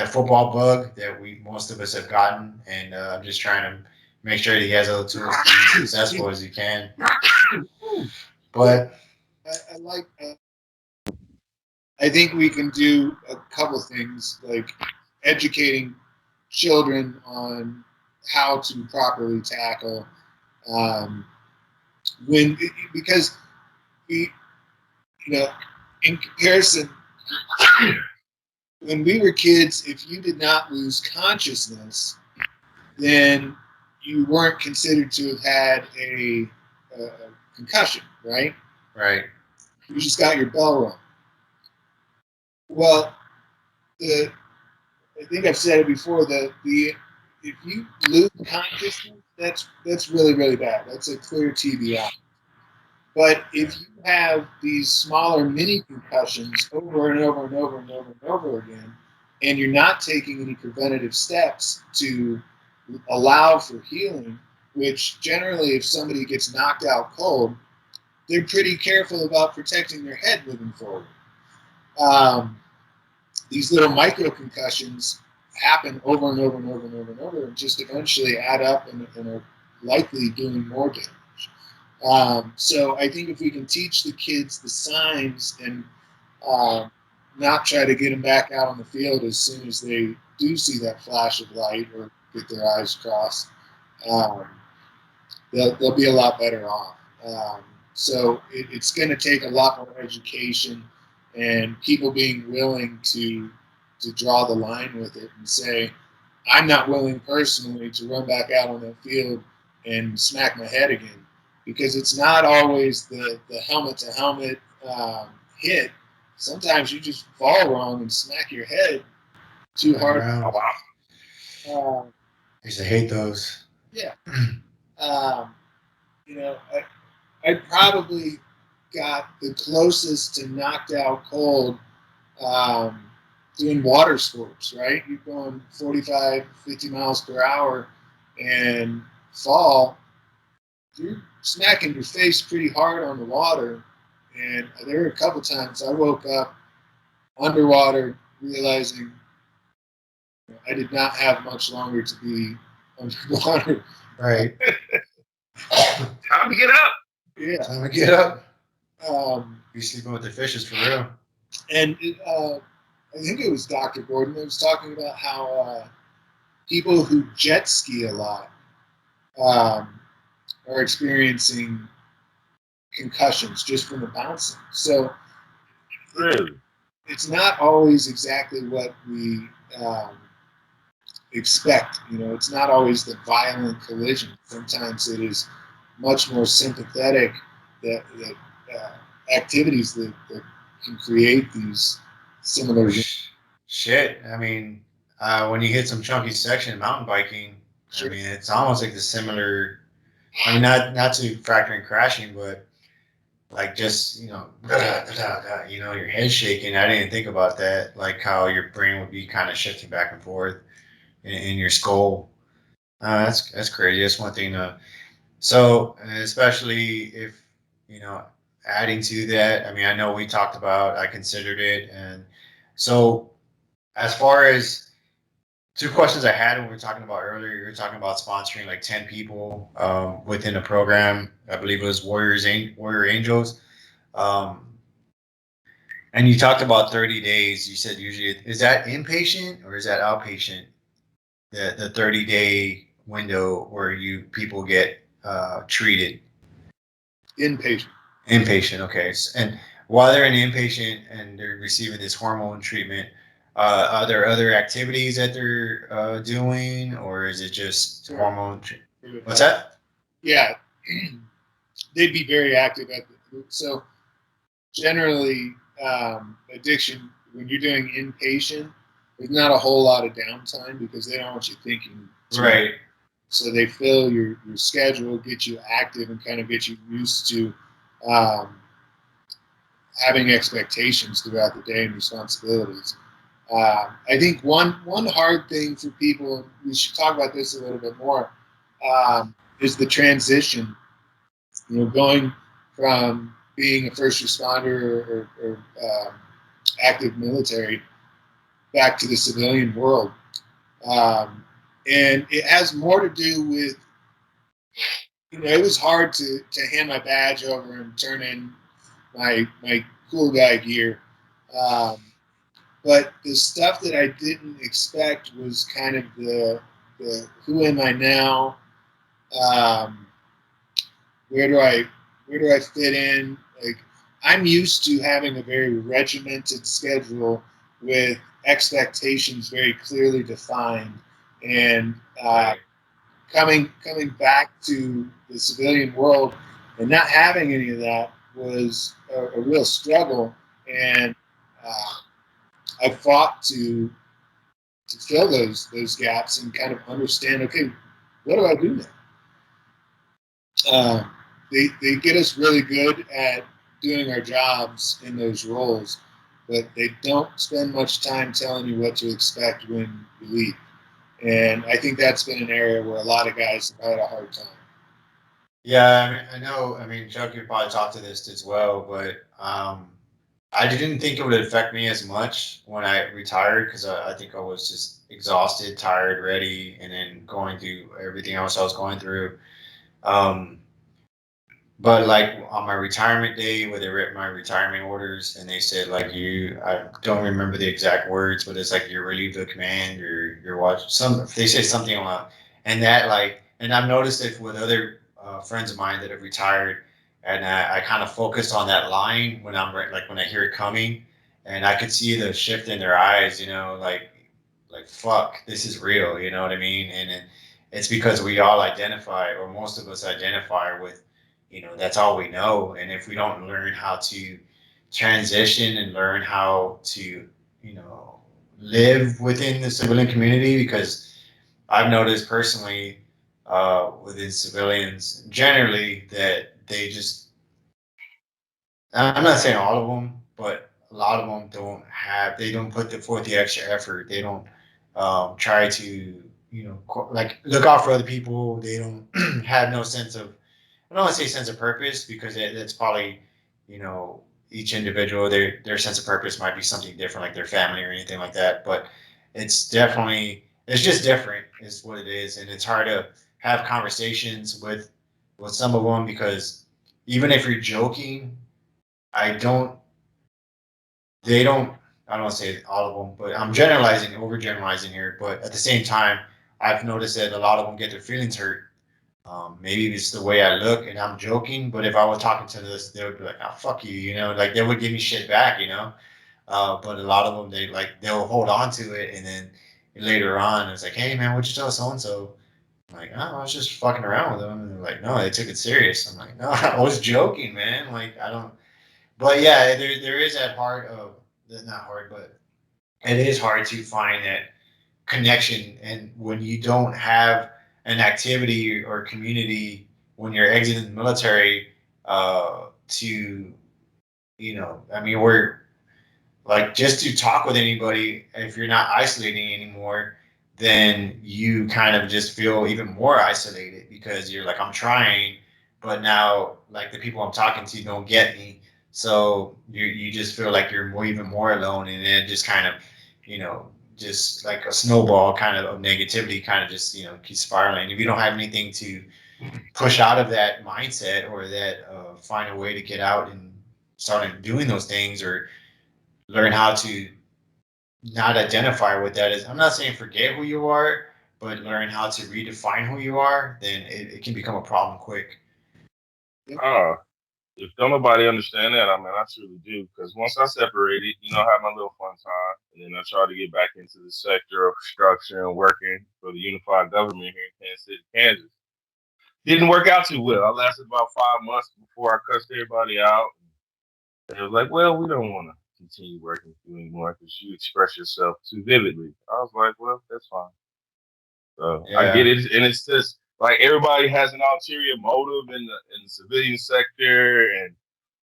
football bug that we most of us have gotten, and I'm just trying to make sure that he has all the tools to be successful as he can. But I like. I think we can do a couple things like educating children on how to properly tackle um, when because we in comparison when we were kids, if you did not lose consciousness, then you weren't considered to have had a concussion, right? right, You just got your bell rung. Well, I think I've said it before that if you lose consciousness, that's really really bad. That's a clear TBI. But if you have these smaller mini concussions over and over and over and over and over again, and you're not taking any preventative steps to allow for healing, which generally, if somebody gets knocked out cold, they're pretty careful about protecting their head moving forward. These little micro concussions happen over and over and over and over and over, and just eventually add up and are likely doing more damage. So I think if we can teach the kids the signs and not try to get them back out on the field as soon as they do see that flash of light or get their eyes crossed, um, they'll be a lot better off. So it's going to take a lot more education and people being willing to draw the line with it and say, I'm not willing personally to run back out on that field and smack my head again, because it's not always the helmet to helmet hit. Sometimes you just fall wrong and smack your head too hard. oh, wow. Uh, I used to hate those. yeah. Um, I probably got the closest to knocked out cold um, doing water sports, right? You're going 45, 50 miles per hour and fall, you're smacking your face pretty hard on the water. And there were a couple times I woke up underwater realizing I did not have much longer to be underwater. Right. Time to get up. Yeah. Time to get up. Be sleeping with the fishes for real. And I think it was Dr. Gordon that was talking about how people who jet ski a lot are experiencing concussions just from the bouncing. So really, it's not always exactly what we expect. It's not always the violent collision. Sometimes it is much more sympathetic that activities that can create these similar. Shit. I mean, when you hit some chunky section mountain biking, Sure. I mean, it's almost like the similar. I mean, not to factor in crashing, but like just your head shaking. I didn't think about that, like how your brain would be kind of shifting back and forth in your skull. That's crazy. That's one thing. So especially if you know, adding to that. I mean, I know we talked about. I considered it, and so as far as two questions I had when we were talking about earlier, you were talking about sponsoring like 10 people within a program. I believe it was Warrior Angels. Um, and you talked about 30 days. You said usually is that inpatient or is that outpatient? The 30-day window where you people get treated. Inpatient. Inpatient, okay. And while they're in inpatient and they're receiving this hormone treatment, are there other activities that they're doing, or is it just hormone? What's that? Yeah. they'd be very active so generally addiction, when you're doing inpatient, there's not a whole lot of downtime because they don't want you thinking Right. So they fill your schedule, get you active, and kind of get you used to um, having expectations throughout the day and responsibilities. I think one hard thing for people, we should talk about this a little bit more, is the transition. Going from being a first responder or active military back to the civilian world, and it has more to do with it was hard to hand my badge over and turn in my cool guy gear. Um, but the stuff that I didn't expect was kind of the who am I now? Um, where do I fit in? Like I'm used to having a very regimented schedule with expectations very clearly defined, and coming back to the civilian world and not having any of that was a real struggle, and I fought to fill those gaps and kind of understand. Okay, what do I do now? They get us really good at doing our jobs in those roles, but they don't spend much time telling you what to expect when you leave. And I think that's been an area where a lot of guys have had a hard time. Yeah, I mean, I know. I mean, Chuck, you probably talked to this as well, but I didn't think it would affect me as much when I retired because I think I was just exhausted, tired, ready, and then going through everything else I was going through. Um, but like on my retirement day, where they read my retirement orders and they said like I don't remember the exact words, but it's like you're relieved of command, you're watching some. They say something like, and that like, and I've noticed it with other friends of mine that have retired, and I kind of focused on that line when like when I hear it coming, and I could see the shift in their eyes, like fuck, this is real, you know what I mean? And it's because we all identify, or most of us identify with, that's all we know. And if we don't learn how to transition and learn how to, live within the civilian community, because I've noticed personally within civilians generally that they just, I'm not saying all of them, but a lot of them they don't put forth the extra effort. They don't try to, like look out for other people. They don't have no sense of, I don't want to say sense of purpose because that's probably, you know, each individual, their sense of purpose might be something different, like their family or anything like that. But it's just different, is what it is, and it's hard to have conversations with some of them because even if you're joking, I don't, they don't. I don't want to say all of them, but I'm generalizing, overgeneralizing here. But at the same time, I've noticed that a lot of them get their feelings hurt. Maybe it's the way I look, and I'm joking. But if I was talking to this, they would be like, "Oh, fuck you," like they would give me shit back. But a lot of them, they'll hold on to it, and then later on, it's like, "Hey, man, what'd you tell so and so?" I'm like, "Oh, I was just fucking around with them." And they're like, "No, they took it serious." I'm like, "No, I was joking, man. Like, I don't." But yeah, there is that part of, not hard, but it is hard to find that connection. And when you don't have an activity or community when you're exiting the military, to, I mean, we're like, just to talk with anybody, if you're not isolating anymore, then you kind of just feel even more isolated because you're like, I'm trying, but now like the people I'm talking to don't get me. So you just feel like you're even more alone, and then just kind of, you know, just like a snowball kind of negativity kind of just, keeps spiraling. If you don't have anything to push out of that mindset, or that find a way to get out and start doing those things, or learn how to not identify with that, is, I'm not saying forget who you are, but learn how to redefine who you are, then it can become a problem quick. Uh, if don't nobody understand that, I mean, I truly do. Because once I separated, I had my little fun time, and then I tried to get back into the sector of construction and working for the unified government here in Kansas City, Kansas. didn't work out too well. I lasted about 5 months before I cussed everybody out. They was like, well, we don't want to continue working with you anymore because you express yourself too vividly. I was like, well, that's fine. So I get Yeah. it, and it's just like everybody has an ulterior motive in the civilian sector, and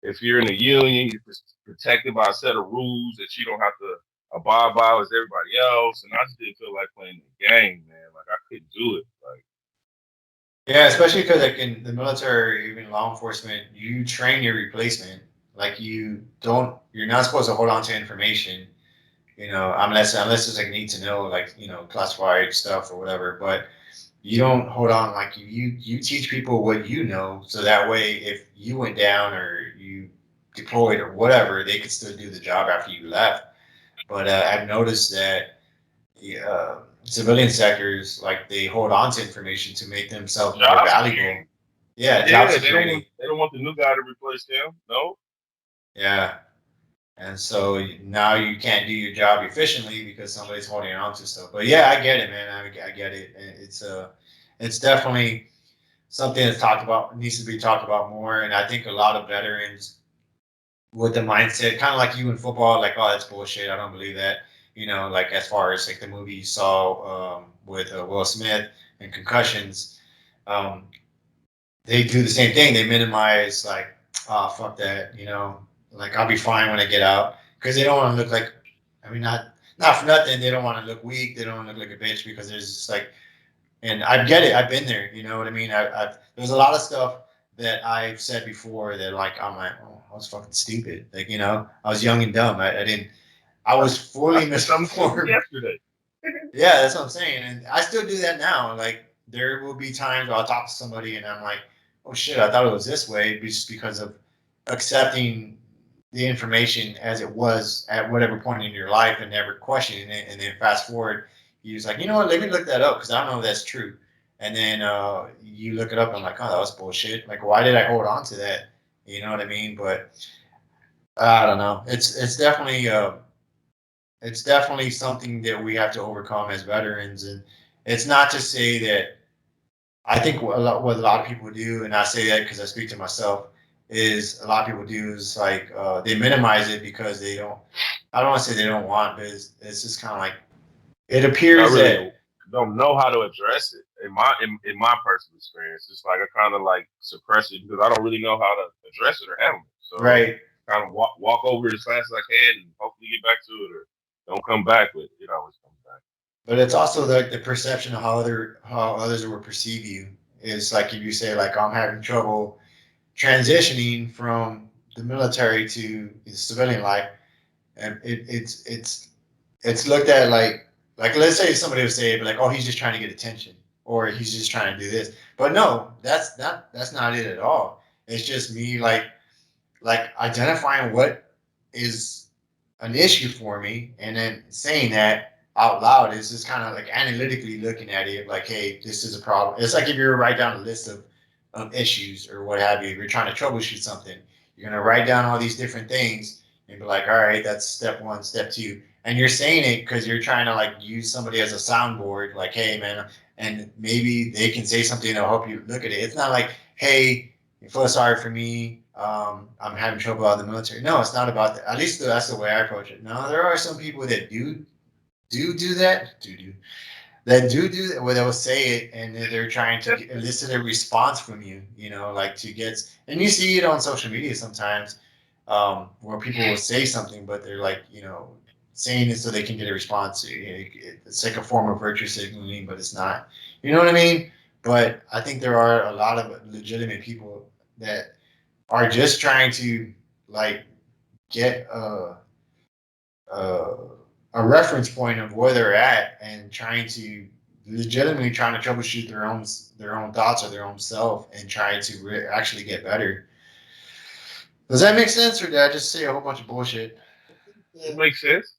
if you're in a union, you're protected by a set of rules that you don't have to abide by as everybody else. And I just didn't feel like playing the game, man. Like I couldn't do it. Like Yeah, especially because like in the military, even law enforcement, you train your replacement. Like you're not supposed to hold on to information, unless it's like need to know, like classified stuff or whatever. But you don't hold on. Like you teach people what you know, so that way if you went down or you deployed or whatever, they could still do the job after you left. But I've noticed that civilian sectors, like they hold on to information to make themselves more job valuable. security. Yeah, job Yeah, security. they don't want the new guy to replace them. No. Yeah, and so now you can't do your job efficiently because somebody's holding on to stuff. But yeah, I get it, man. I get it. And it's definitely something that's talked about, needs to be talked about more. And I think a lot of veterans with the mindset, kind of like you in football, like, oh, that's bullshit. I don't believe that. Like as far as like the movie you saw with Will Smith and concussions, um, they do the same thing. They minimize like, oh, fuck that. Like I'll be fine when I get out because they don't want to look like, I mean, not for nothing. They don't want to look weak. They don't want to look like a bitch because there's just like, and I get it. I've been there. You know what I mean? There's a lot of stuff that I've said before that like I'm like, oh, I was fucking stupid. Like I was young and dumb. I didn't. I was I fully said something stupid misinformed. yesterday. Yeah, that's what I'm saying, and I still do that now. Like there will be times where I'll talk to somebody and I'm like, oh shit, I thought it was this way, just because of accepting the information as it was at whatever point in your life and never questioning it. And then fast forward, you was like, you know what? Let me look that up because I don't know if that's true. And then you look it up and I'm like, oh, that was bullshit. Like, why did I hold on to that? You know what I mean? But I don't know. It's definitely something that we have to overcome as veterans, and it's not to say that I think what a lot of people do, and I say that because I speak to myself, is a lot of people do is like they minimize it because they don't. I don't want to say they don't want, but it's just kind of like it I appears really that don't know how to address it in my personal experience. It's like I kind of like suppress it because I don't really know how to address it or handle it. So right. kind of walk over it as fast as I can and hopefully get back to it or don't come back, but it always comes back. But it's also the perception of how others will perceive you. Is like if you say like I'm having trouble transitioning from the military to the civilian life, and it's looked at like let's say somebody would say like, oh, he's just trying to get attention or he's just trying to do this, but no, that's not it at all. It's just me like identifying what is an issue for me and then saying that out loud is just kind of like analytically looking at it like, hey, this is a problem. It's like if you were to write down a list of issues or what have you, if you're trying to troubleshoot something, you're going to write down all these different things and be like, all right, that's step one, step two. And you're saying it because you're trying to like use somebody as a soundboard, like, hey, man, and maybe they can say something that'll help you look at it. It's not like, hey, you feel sorry for me. I'm having trouble out of the military. No, it's not about that. At least that's the way I approach it. No, there are some people that do that. Do that where they'll say it and they're trying to elicit a response from you. Like to get, and you see it on social media sometimes, where people will say something, but they're like, saying it so they can get a response. It's like a form of virtue signaling, but it's not. You know what I mean? But I think there are a lot of legitimate people that are just trying to like get a, a reference point of where they're at and trying to legitimately trying to troubleshoot their own thoughts or their own self and trying to actually get better. Does that make sense, or did I just say a whole bunch of bullshit? It makes sense.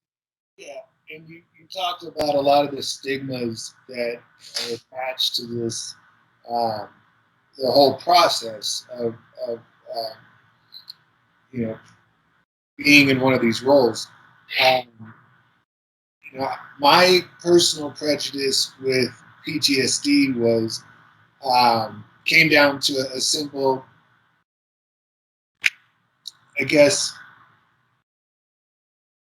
Yeah, and you talked about a lot of the stigmas that are attached to this, um, the whole process of um, you know being in one of these roles. Um, my personal prejudice with PTSD was, um, came down to a simple, I guess,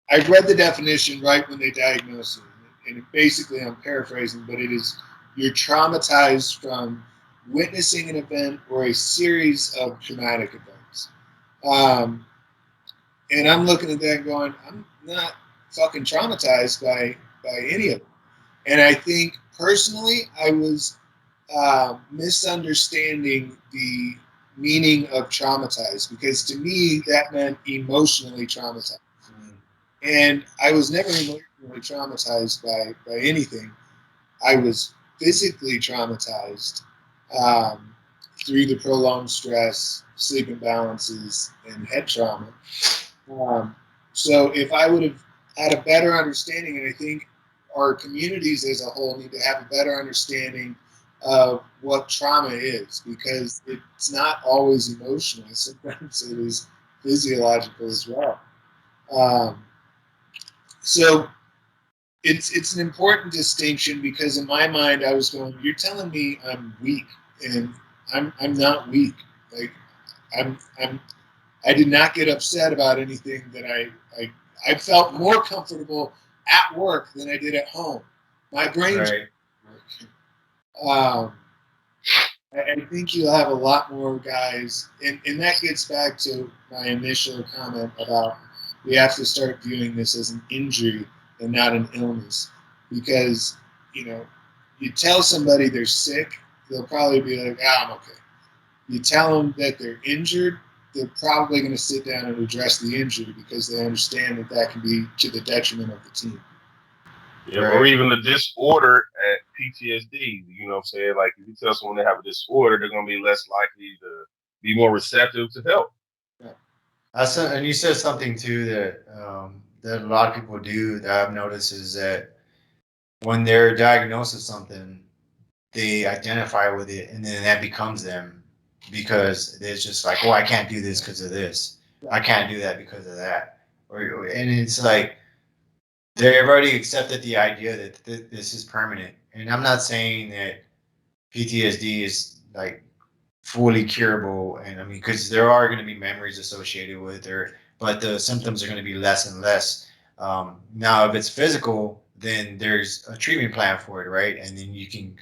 I read the definition right when they diagnosed it, and basically I'm paraphrasing, but it is you're traumatized from witnessing an event or a series of traumatic events. Um, and I'm looking at that going, I'm not fucking traumatized by any of it. And I think personally, I was misunderstanding the meaning of traumatized because to me that meant emotionally traumatized. And I was never emotionally traumatized by anything. I was physically traumatized um, through the prolonged stress, sleep imbalances, and head trauma. Um, so if I would have had a better understanding, and I think our communities as a whole need to have a better understanding of what trauma is, because it's not always emotional. Sometimes it is physiological as well. Um, so it's an important distinction because in my mind I was going, you're telling me I'm weak, and I'm not weak. Like I'm I did not get upset about anything that I felt more comfortable at work than I did at home. My brain. Right. Um, I think you'll have a lot more guys, and that gets back to my initial comment about we have to start viewing this as an injury and not an illness, because you know, you tell somebody they're sick, they'll probably be like, "Ah, I'm okay." You tell them that they're injured, they're probably going to sit down and address the injury because they understand that that can be to the detriment of the team. Yeah, or Right. even a disorder at PTSD. You know what I'm saying? Like if you tell someone they have a disorder, they're gonna be less likely to be more receptive to help. Yeah. And you said something too that a lot of people do that I've noticed is that when they're diagnosed with something, they identify with it, and then that becomes them because it's just like, oh, I can't do this because of this. I can't do that because of that. And it's like they've already accepted the idea that this is permanent. And I'm not saying that PTSD is like fully curable, and I mean because there are going to be memories associated with it, but the symptoms are going to be less and less. Now, if it's physical, then there's a treatment plan for it, right? And then you can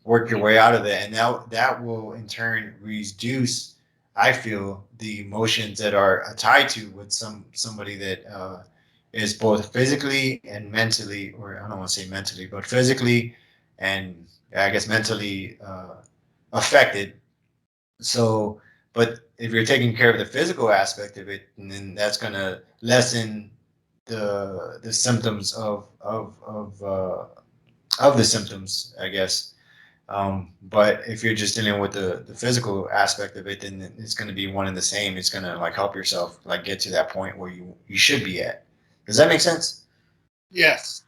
work your way out of it, and that will in turn reduce, I feel, the emotions that are tied to with somebody that is both physically and mentally, or I don't want to say mentally, but physically and I guess mentally affected. So, but if you're taking care of the physical aspect of it, then that's going to lessen the symptoms of the symptoms, I guess. But if you're just dealing with the physical aspect of it, then it's going to be one and the same. It's going to like help yourself like get to that point where you should be at. Does that make sense? Yes.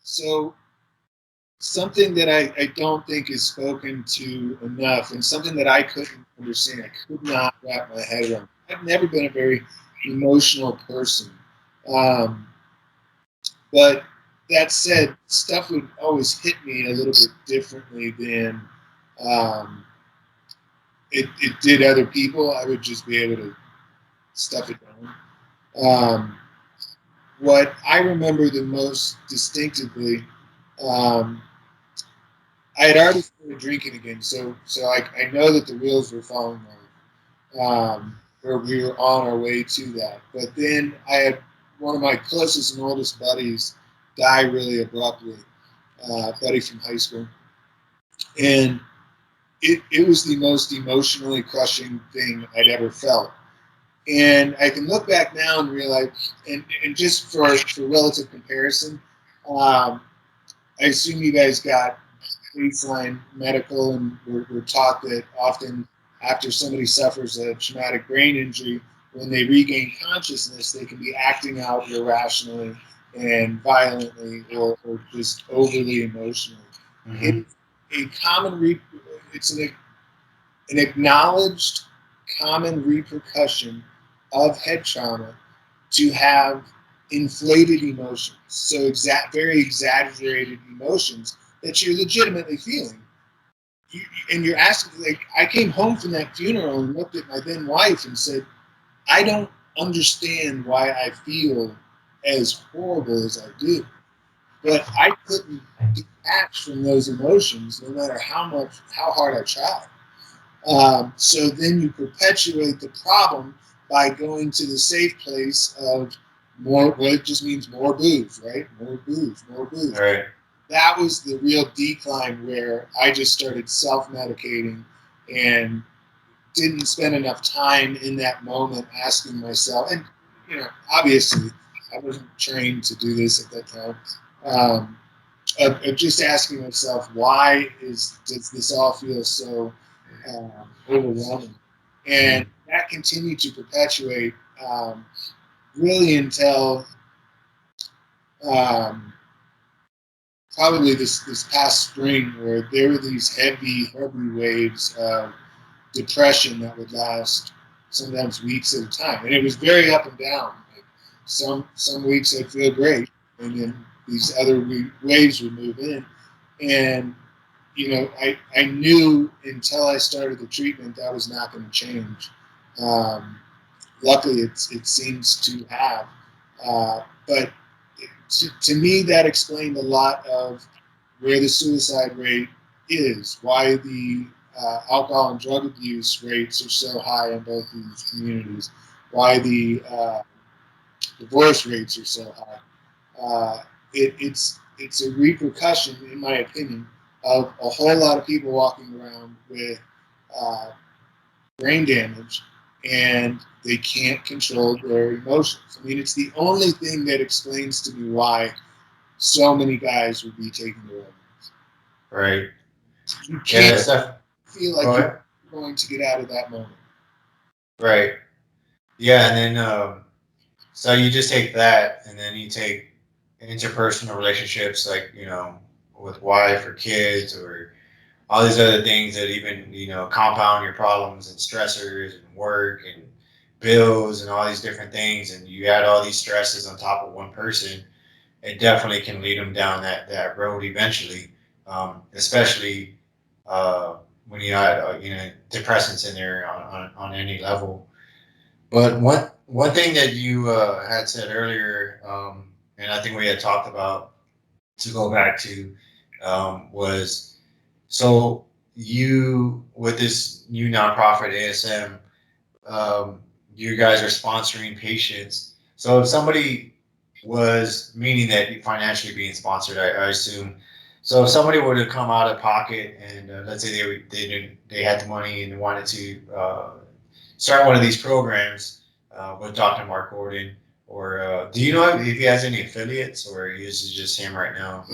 So something that I don't think is spoken to enough, and something that I couldn't understand, I could not wrap my head around. I've never been a very emotional person. Um, but that said, stuff would always hit me a little bit differently than um, it did other people. I would just be able to stuff it down. Um, what I remember the most distinctively, um, I had already started drinking again, so I know that the wheels were falling off, or we were on our way to that. But then I had one of my closest and oldest buddies die really abruptly, buddy from high school, and it was the most emotionally crushing thing I'd ever felt. And I can look back now and realize, and just for relative comparison, um, I assume you guys got baseline medical, and we're taught that often after somebody suffers a traumatic brain injury, when they regain consciousness, they can be acting out irrationally and violently, or just overly emotionally. Mm-hmm. It's a it's an acknowledged common repercussion of head trauma to have inflated emotions, so very exaggerated emotions that you're legitimately feeling. and you're asking, like, I came home from that funeral and looked at my then wife and said, I don't understand why I feel as horrible as I do. But I couldn't detach from those emotions no matter how hard I tried. So then you perpetuate the problem by going to the safe place of more, well, it just means more booze, right? More booze, more booze. All right. That was the real decline where I just started self-medicating and didn't spend enough time in that moment asking myself, and obviously I wasn't trained to do this at that time. Of just asking myself, why does this all feel so overwhelming? And that continued to perpetuate really until um, probably this past spring, where there were these heavy waves of depression that would last sometimes weeks at a time, and it was very up and down. Like some weeks I'd feel great, and then these other waves would move in, and I knew until I started the treatment that was not going to change. Um, Luckily, it seems to have, but to me that explained a lot of where the suicide rate is, why the alcohol and drug abuse rates are so high in both these communities, why the divorce rates are so high. It's a repercussion, in my opinion, of a whole lot of people walking around with uh, brain damage, and they can't control their emotions. I mean, it's the only thing that explains to me why so many guys would be taking their own lives. Right. You Yeah, can't that's stuff. feel Go like ahead. you're going to get out of that moment. Right. Yeah, and then so you just take that, and then you take interpersonal relationships, like with wife or kids or all these other things that even compound your problems and stressors and work and bills and all these different things, and you add all these stresses on top of one person, it definitely can lead them down that road eventually. Especially when you add depressants in there on any level. But one thing that you had said earlier, and I think we had talked about, to go back to, was, so you, with this new nonprofit ASM, you guys are sponsoring patients. So if somebody was, meaning that financially being sponsored, I assume. So if somebody were to come out of pocket and let's say they had the money and wanted to start one of these programs with Dr. Mark Gordon, or do you know if he has any affiliates, or is it just him right now?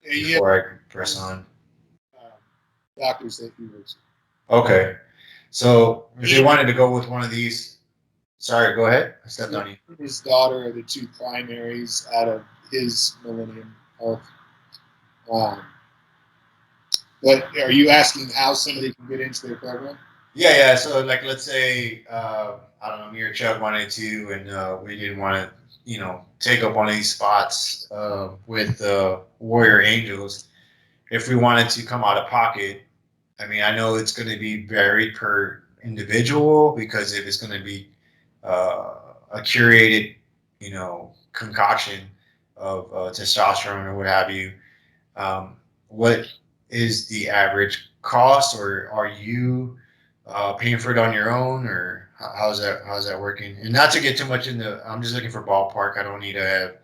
Yeah, Before I press on. uh, doctors that he works Okay. So if with. they wanted to go with one of these, sorry, go ahead. I stepped He on you. and his daughter are the two primaries out of his Millennium Health. Um, but are you asking how somebody can get into their program? Yeah, yeah. So like, let's say I don't know, me or Chuck wanted to, and we didn't want to, take up one of these spots with Warrior Angels. If we wanted to come out of pocket, I mean, I know it's going to be varied per individual, because if it's going to be a curated, concoction of testosterone or what have you, what is the average cost, or are you paying for it on your own, or how's that working? And not to get too much into, I'm just looking for ballpark. I don't need to have,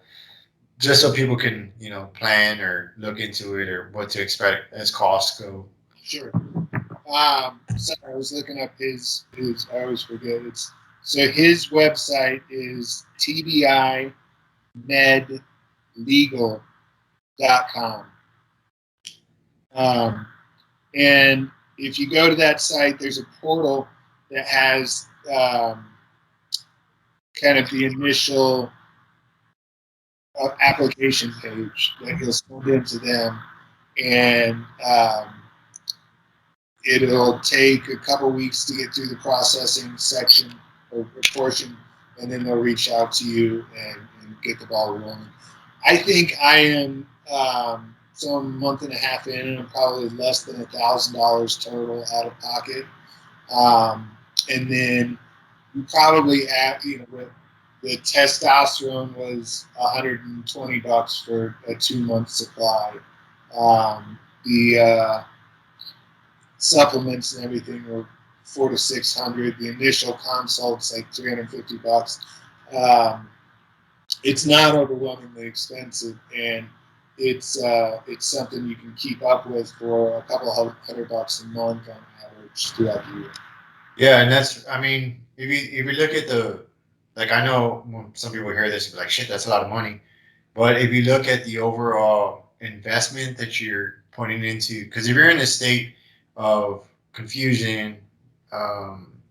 just so people can plan or look into it, or what to expect as costs go. Sure. Sorry, I was looking up his. I always forget. So his website is tbimedlegal.com. Um, and if you go to that site, there's a portal that has kind of the initial application page that you'll send into them, and it'll take a couple weeks to get through the processing section or portion, and then they'll reach out to you and get the ball rolling. I think I am So I'm a month and a half in, and I'm probably less than $1,000 total out of pocket. And then you probably add, the testosterone was $120 for a 2 month supply. The supplements and everything were 400 to 600. The initial consults like $350. It's not overwhelmingly expensive, and it's something you can keep up with for a couple $100 a month on average throughout the year. Yeah, and that's, I mean, if you look at the, like, I know some people hear this and be like, shit, that's a lot of money. But if you look at the overall investment that you're putting into, because if you're in a state of confusion,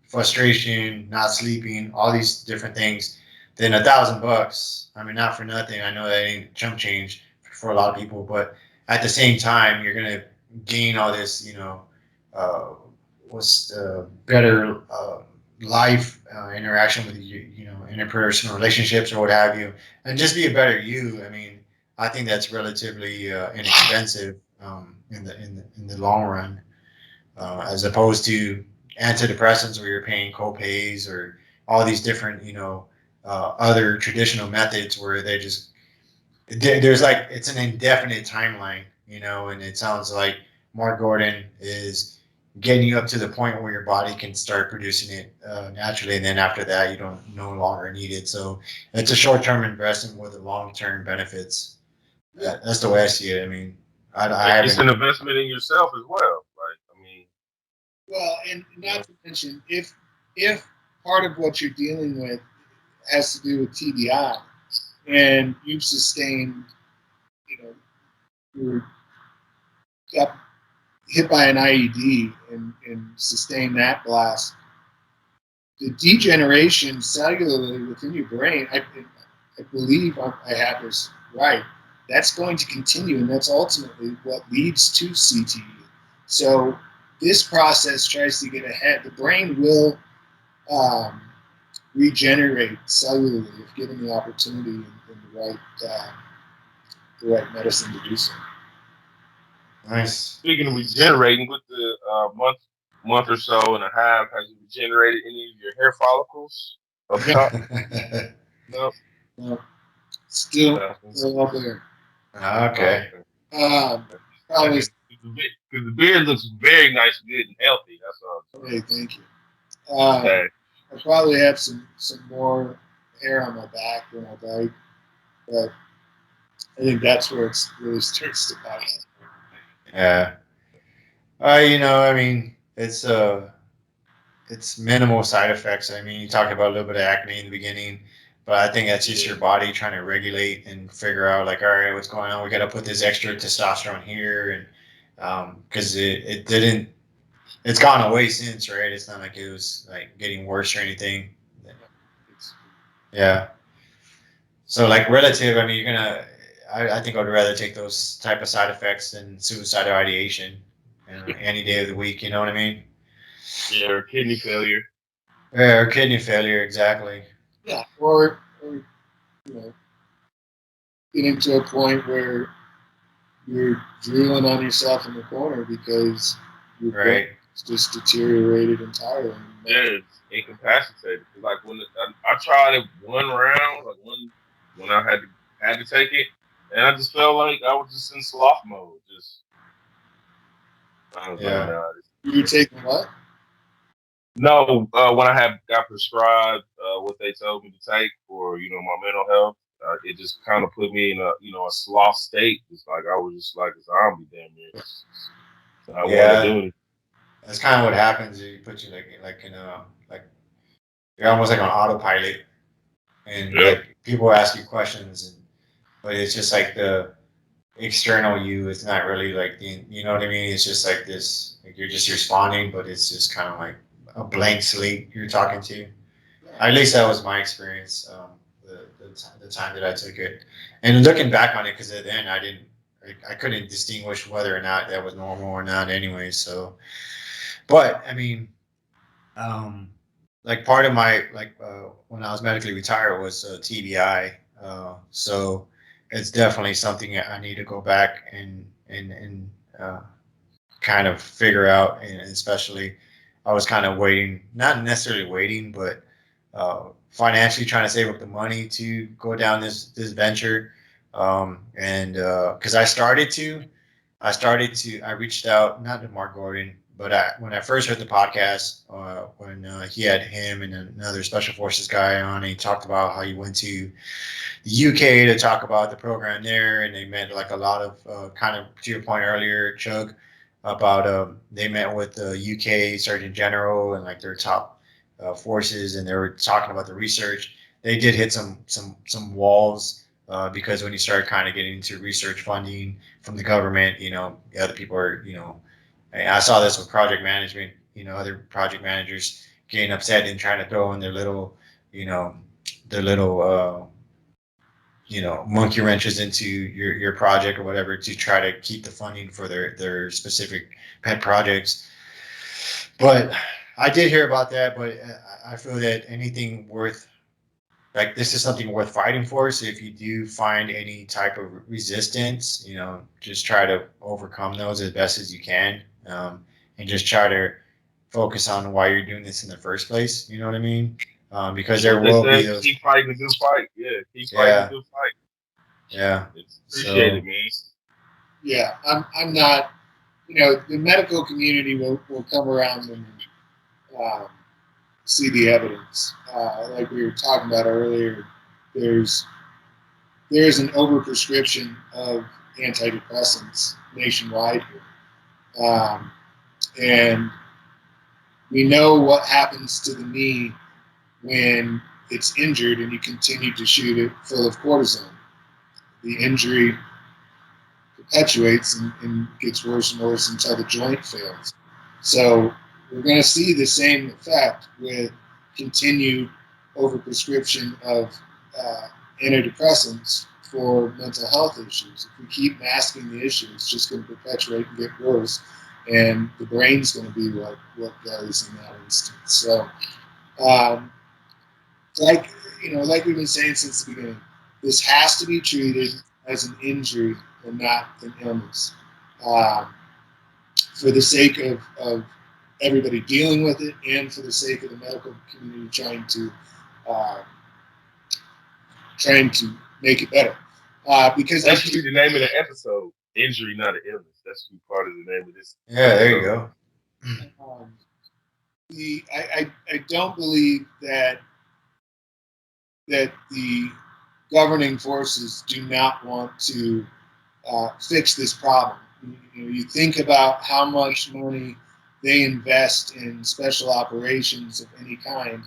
frustration, not sleeping, all these different things, then $1,000, I mean, not for nothing. I know that ain't chump change for a lot of people, but at the same time, you're gonna gain all this, uh, what's better life interaction with interpersonal relationships or what have you, and just be a better you. I mean, I think that's relatively inexpensive in the long run, as opposed to antidepressants where you're paying co-pays or all these different other traditional methods where they just there's like it's an indefinite timeline, and it sounds like Mark Gordon is getting you up to the point where your body can start producing it naturally, and then after that, you don't no longer need it. So it's a short-term investment with the long-term benefits. That's the way I see it. I mean, I It's an haven't. investment in yourself as well. Like, I mean, Well, and not to mention, if part of what you're dealing with has to do with TBI, and you've sustained, you're got hit by an IED and sustained that blast, the degeneration cellularly within your brain, I believe I have this right, that's going to continue, and that's ultimately what leads to CTE. So this process tries to get ahead. The brain will um, regenerate cellularly if given the opportunity and the right medicine to do so. Nice. speaking of regenerating, with the month or so and a half, has it regenerated any of your hair follicles up top? No, No, still nothing. up there. Oh, Okay. okay. Um, I Probably. just because the beard looks very nice, good, and healthy. That's all. Okay, thank you. Okay. I probably have some more hair on my back when I bite, but I think that's where it really starts to pop up. Yeah. I mean, it's minimal side effects. I mean, you talked about a little bit of acne in the beginning, but I think that's just Yeah. your body trying to regulate and figure out like, all right, what's going on? We got to put this extra testosterone here, and because it didn't, it's gone away since, right? It's not like it was like getting worse or anything. It's, Yeah. So like relative, I mean, you're gonna. I think I'd rather take those type of side effects than suicidal ideation, any day of the week. You know what I mean? Yeah, or kidney failure. Yeah, or kidney failure, exactly. yeah, or getting to a point where you're drooling on yourself in the corner because your brain Right. is just deteriorated entirely. Yeah, it's incapacitated. Like when I tried it one round, like when I had to take it, and I just felt like I was just in sloth mode. Just I was like, Yeah. nah. You're taking what? No, when I had got prescribed what they told me to take for my mental health, it just kind of put me in a sloth state. It's like I was just like a zombie damn near. So I wanted to Yeah. do it. That's kind of what happens. You put you like in a like you're almost like on autopilot, and Yep. like people ask you questions, but it's just like the external you. It's not really like you know what I mean. It's just like this. Like you're just responding, but it's just kind of like a blank slate you're talking to. At least that was my experience. The time that I took it, and looking back on it, because at the end I didn't, I couldn't distinguish whether or not that was normal or not. Anyway, so, but I mean, um, like part of my when I was medically retired was TBI. So it's definitely something that I need to go back and kind of figure out, and especially I was kind of waiting, not necessarily waiting, but financially trying to save up the money to go down this venture. And because I reached out not to Mark Gordon, but when I first heard the podcast, when he had him and another special forces guy on, and he talked about how he went to the UK to talk about the program there, and they met like a lot of kind of to your point earlier, Chug, about they met with the UK Surgeon General and like their top forces, and they were talking about the research. They did hit some walls because when you start kind of getting into research funding from the government, the other people are, and I saw this with project management, other project managers getting upset and trying to throw in you know, their little monkey wrenches into your project or whatever to try to keep the funding for their specific pet projects. But I did hear about that, but I feel that anything worth like this is something worth fighting for. So if you do find any type of resistance, just try to overcome those as best as you can, and just try to focus on why you're doing this in the first place. You know what I mean? Because there What they will be say, those. keep fighting the good fight. Yeah, keep fighting the Yeah, good fight. yeah. It's appreciated, So man. Yeah, I'm not. The medical community will come around and um, see the evidence. Like we were talking about earlier, there's there's an overprescription of antidepressants nationwide here, and we know what happens to the knee when it's injured and you continue to shoot it full of cortisone. The injury perpetuates and gets worse and worse until the joint fails. So we're going to see the same effect with continued overprescription of antidepressants for mental health issues. If we keep masking the issue, it's just going to perpetuate and get worse, and the brain's going to be what goes in that instance. So, um, like like we've been saying since the beginning, this has to be treated as an injury and not an illness. Um, for the sake of everybody dealing with it, and for the sake of the medical community uh, trying to make it better. Because That should be the name of the episode. Injury, not an illness. That should be part of the name of this yeah, there you episode. go. um, I don't believe that the governing forces do not want to fix this problem. You think about how much money they invest in special operations of any kind.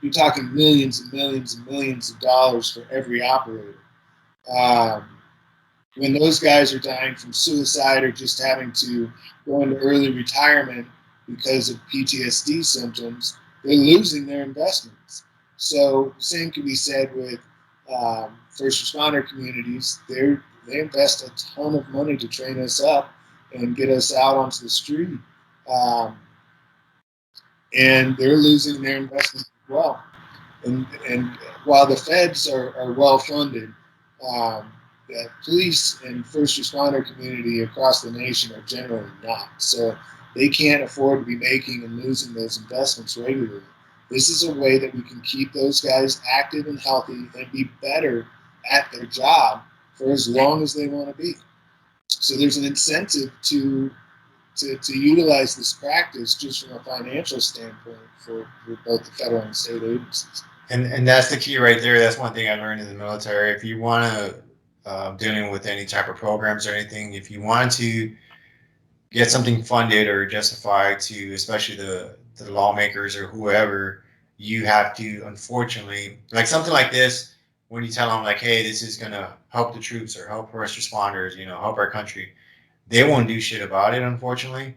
You're talking millions and millions and millions of dollars for every operator. Um, when those guys are dying from suicide or just having to go into early retirement because of PTSD symptoms, they're losing their investments. So same can be said with first responder communities. They invest a ton of money to train us up and get us out onto the street, um, and they're losing their investments as well. And while the feds are well funded, um, the police and first responder community across the nation are generally not. So they can't afford to be making and losing those investments regularly. This is a way that we can keep those guys active and healthy and be better at their job for as long as they want to be. So there's an incentive to utilize this practice just from a financial standpoint for both the federal and state agencies. And that's the key right there. That's one thing I learned in the military. If you want to dealing with any type of programs or anything, if you want to get something funded or justified to, especially the lawmakers or whoever, you have to unfortunately like something like this. When you tell them like, hey, this is gonna help the troops or help first responders, help our country, they won't do shit about it, unfortunately.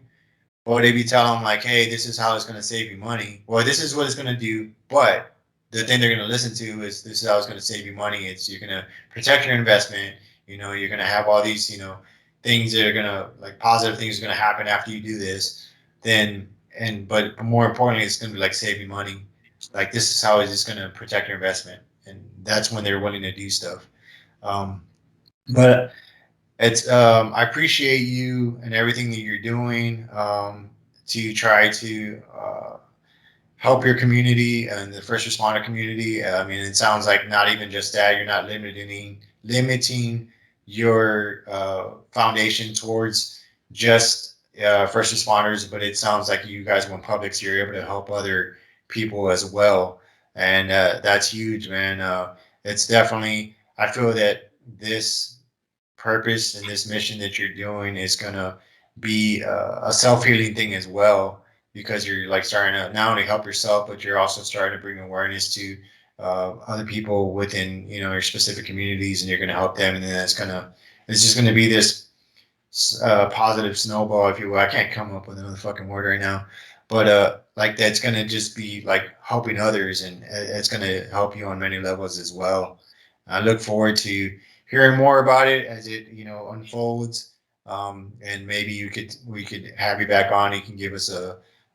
But if you tell them like, hey, this is how it's going to save you money, well, this is what it's going to do. But the thing they're going to listen to is this is how it's going to save you money. It's you're going to protect your investment. You're going to have all these, things that are going to like positive things are going to happen after you do this. Then but more importantly, it's going to be like save you money. Like this is how it's just going to protect your investment, and that's when they're willing to do stuff. Um, but It's I appreciate you and everything that you're doing to try to help your community and the first responder community. I mean, it sounds like not even just that. You're not limiting your foundation towards just first responders, but it sounds like you guys went public, so you're able to help other people as well, and that's huge, man. It's definitely. I feel that this purpose and this mission that you're doing is gonna be a self healing thing as well, because you're like starting to not only help yourself, but you're also starting to bring awareness to other people within your specific communities, and you're gonna help them, and then it's just gonna be this positive snowball, if you will. I can't come up with another fucking word right now, but like that's gonna just be like helping others, and it's gonna help you on many levels as well. I look forward to hearing more about it as it unfolds, and maybe we could have you back on. You can give us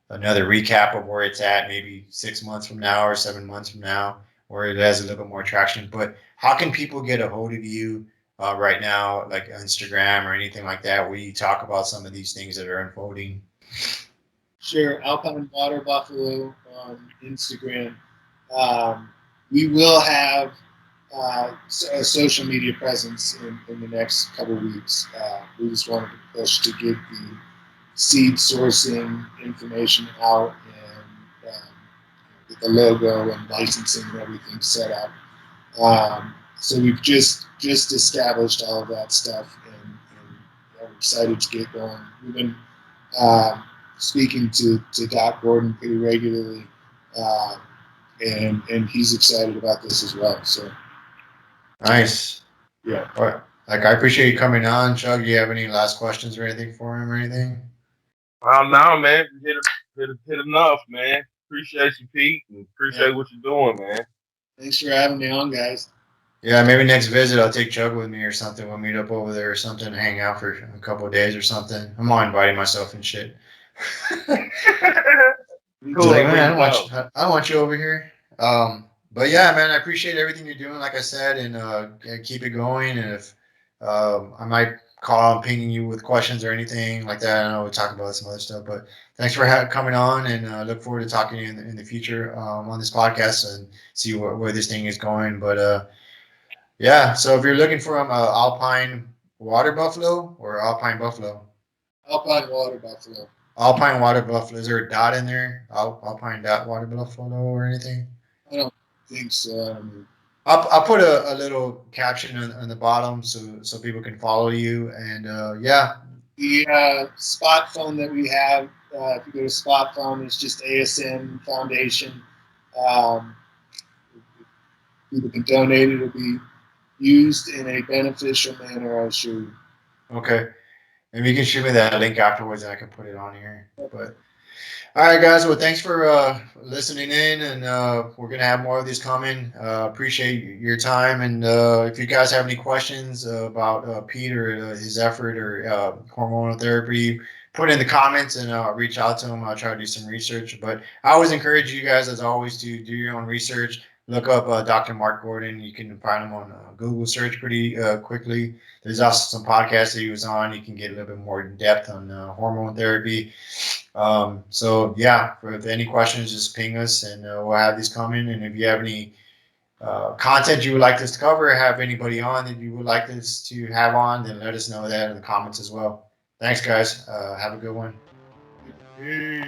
another recap of where it's at, maybe 6 months from now or 7 months from now, where it has a little bit more traction. But how can people get a hold of you? Right now, like Instagram or anything like that, where you talk about some of these things that are unfolding? Sure, Alpine Water Buffalo on Instagram. Um, we will have a social media presence in the next couple of weeks. We just wanted to push to get the seed sourcing information out and get the logo and licensing and everything set up. So we've just established all of that stuff, and we're excited to get going. We've been uh, speaking to Doc Gordon pretty regularly, uh, and he's excited about this as well. So Nice. yeah, All right. Like, I appreciate you coming on, Chuck. Do you have any last questions or anything for him or anything? No, man, hit enough, man. Appreciate you, Pete, and yeah. appreciate what you're doing, man. Thanks for having me on, guys. Yeah, maybe next visit I'll take Chuck with me or something. We'll meet up over there or something, hang out for a couple of days or something. I'm all inviting myself and shit. He's Cool, like, I'm man, ready to go. I don't want you over here. But yeah, man, I appreciate everything you're doing, like I said, and keep it going. And if I might call and pinging you with questions or anything like that, I know we'll talk about some other stuff. But thanks for coming on, and look forward to talking to you in the future on this podcast and see where this thing is going. But yeah, so if you're looking for Alpine water buffalo or Alpine buffalo. Alpine Water Buffalo. Alpine water buffalo. Is there a dot in there? Alpine dot water buffalo or anything? I don't think so. I'll put a little caption on the bottom so people can follow you. And yeah, The spot phone that we have, if you go to spot phone, it's just ASM Foundation. Um, People can donate. It'll be used in a beneficial manner, I assure you. okay. Maybe you can shoot me that link afterwards and I can put it on here. But all right, guys. Well, thanks for listening in, and we're gonna have more of these coming. Appreciate your time, and if you guys have any questions about Pete or his effort or hormonal therapy, put it in the comments, and I'll reach out to him. I'll try to do some research. But I always encourage you guys, as always, to do your own research. Look up Dr. Mark Gordon. You can find him on Google search pretty quickly. There's also some podcasts that he was on. You can get a little bit more in depth on hormone therapy. So yeah, if any questions, just ping us, and we'll have these coming. And if you have any content you would like us to cover, have anybody on that you would like us to have on, then let us know that in the comments as well. Thanks, guys. Have a good one. Peace.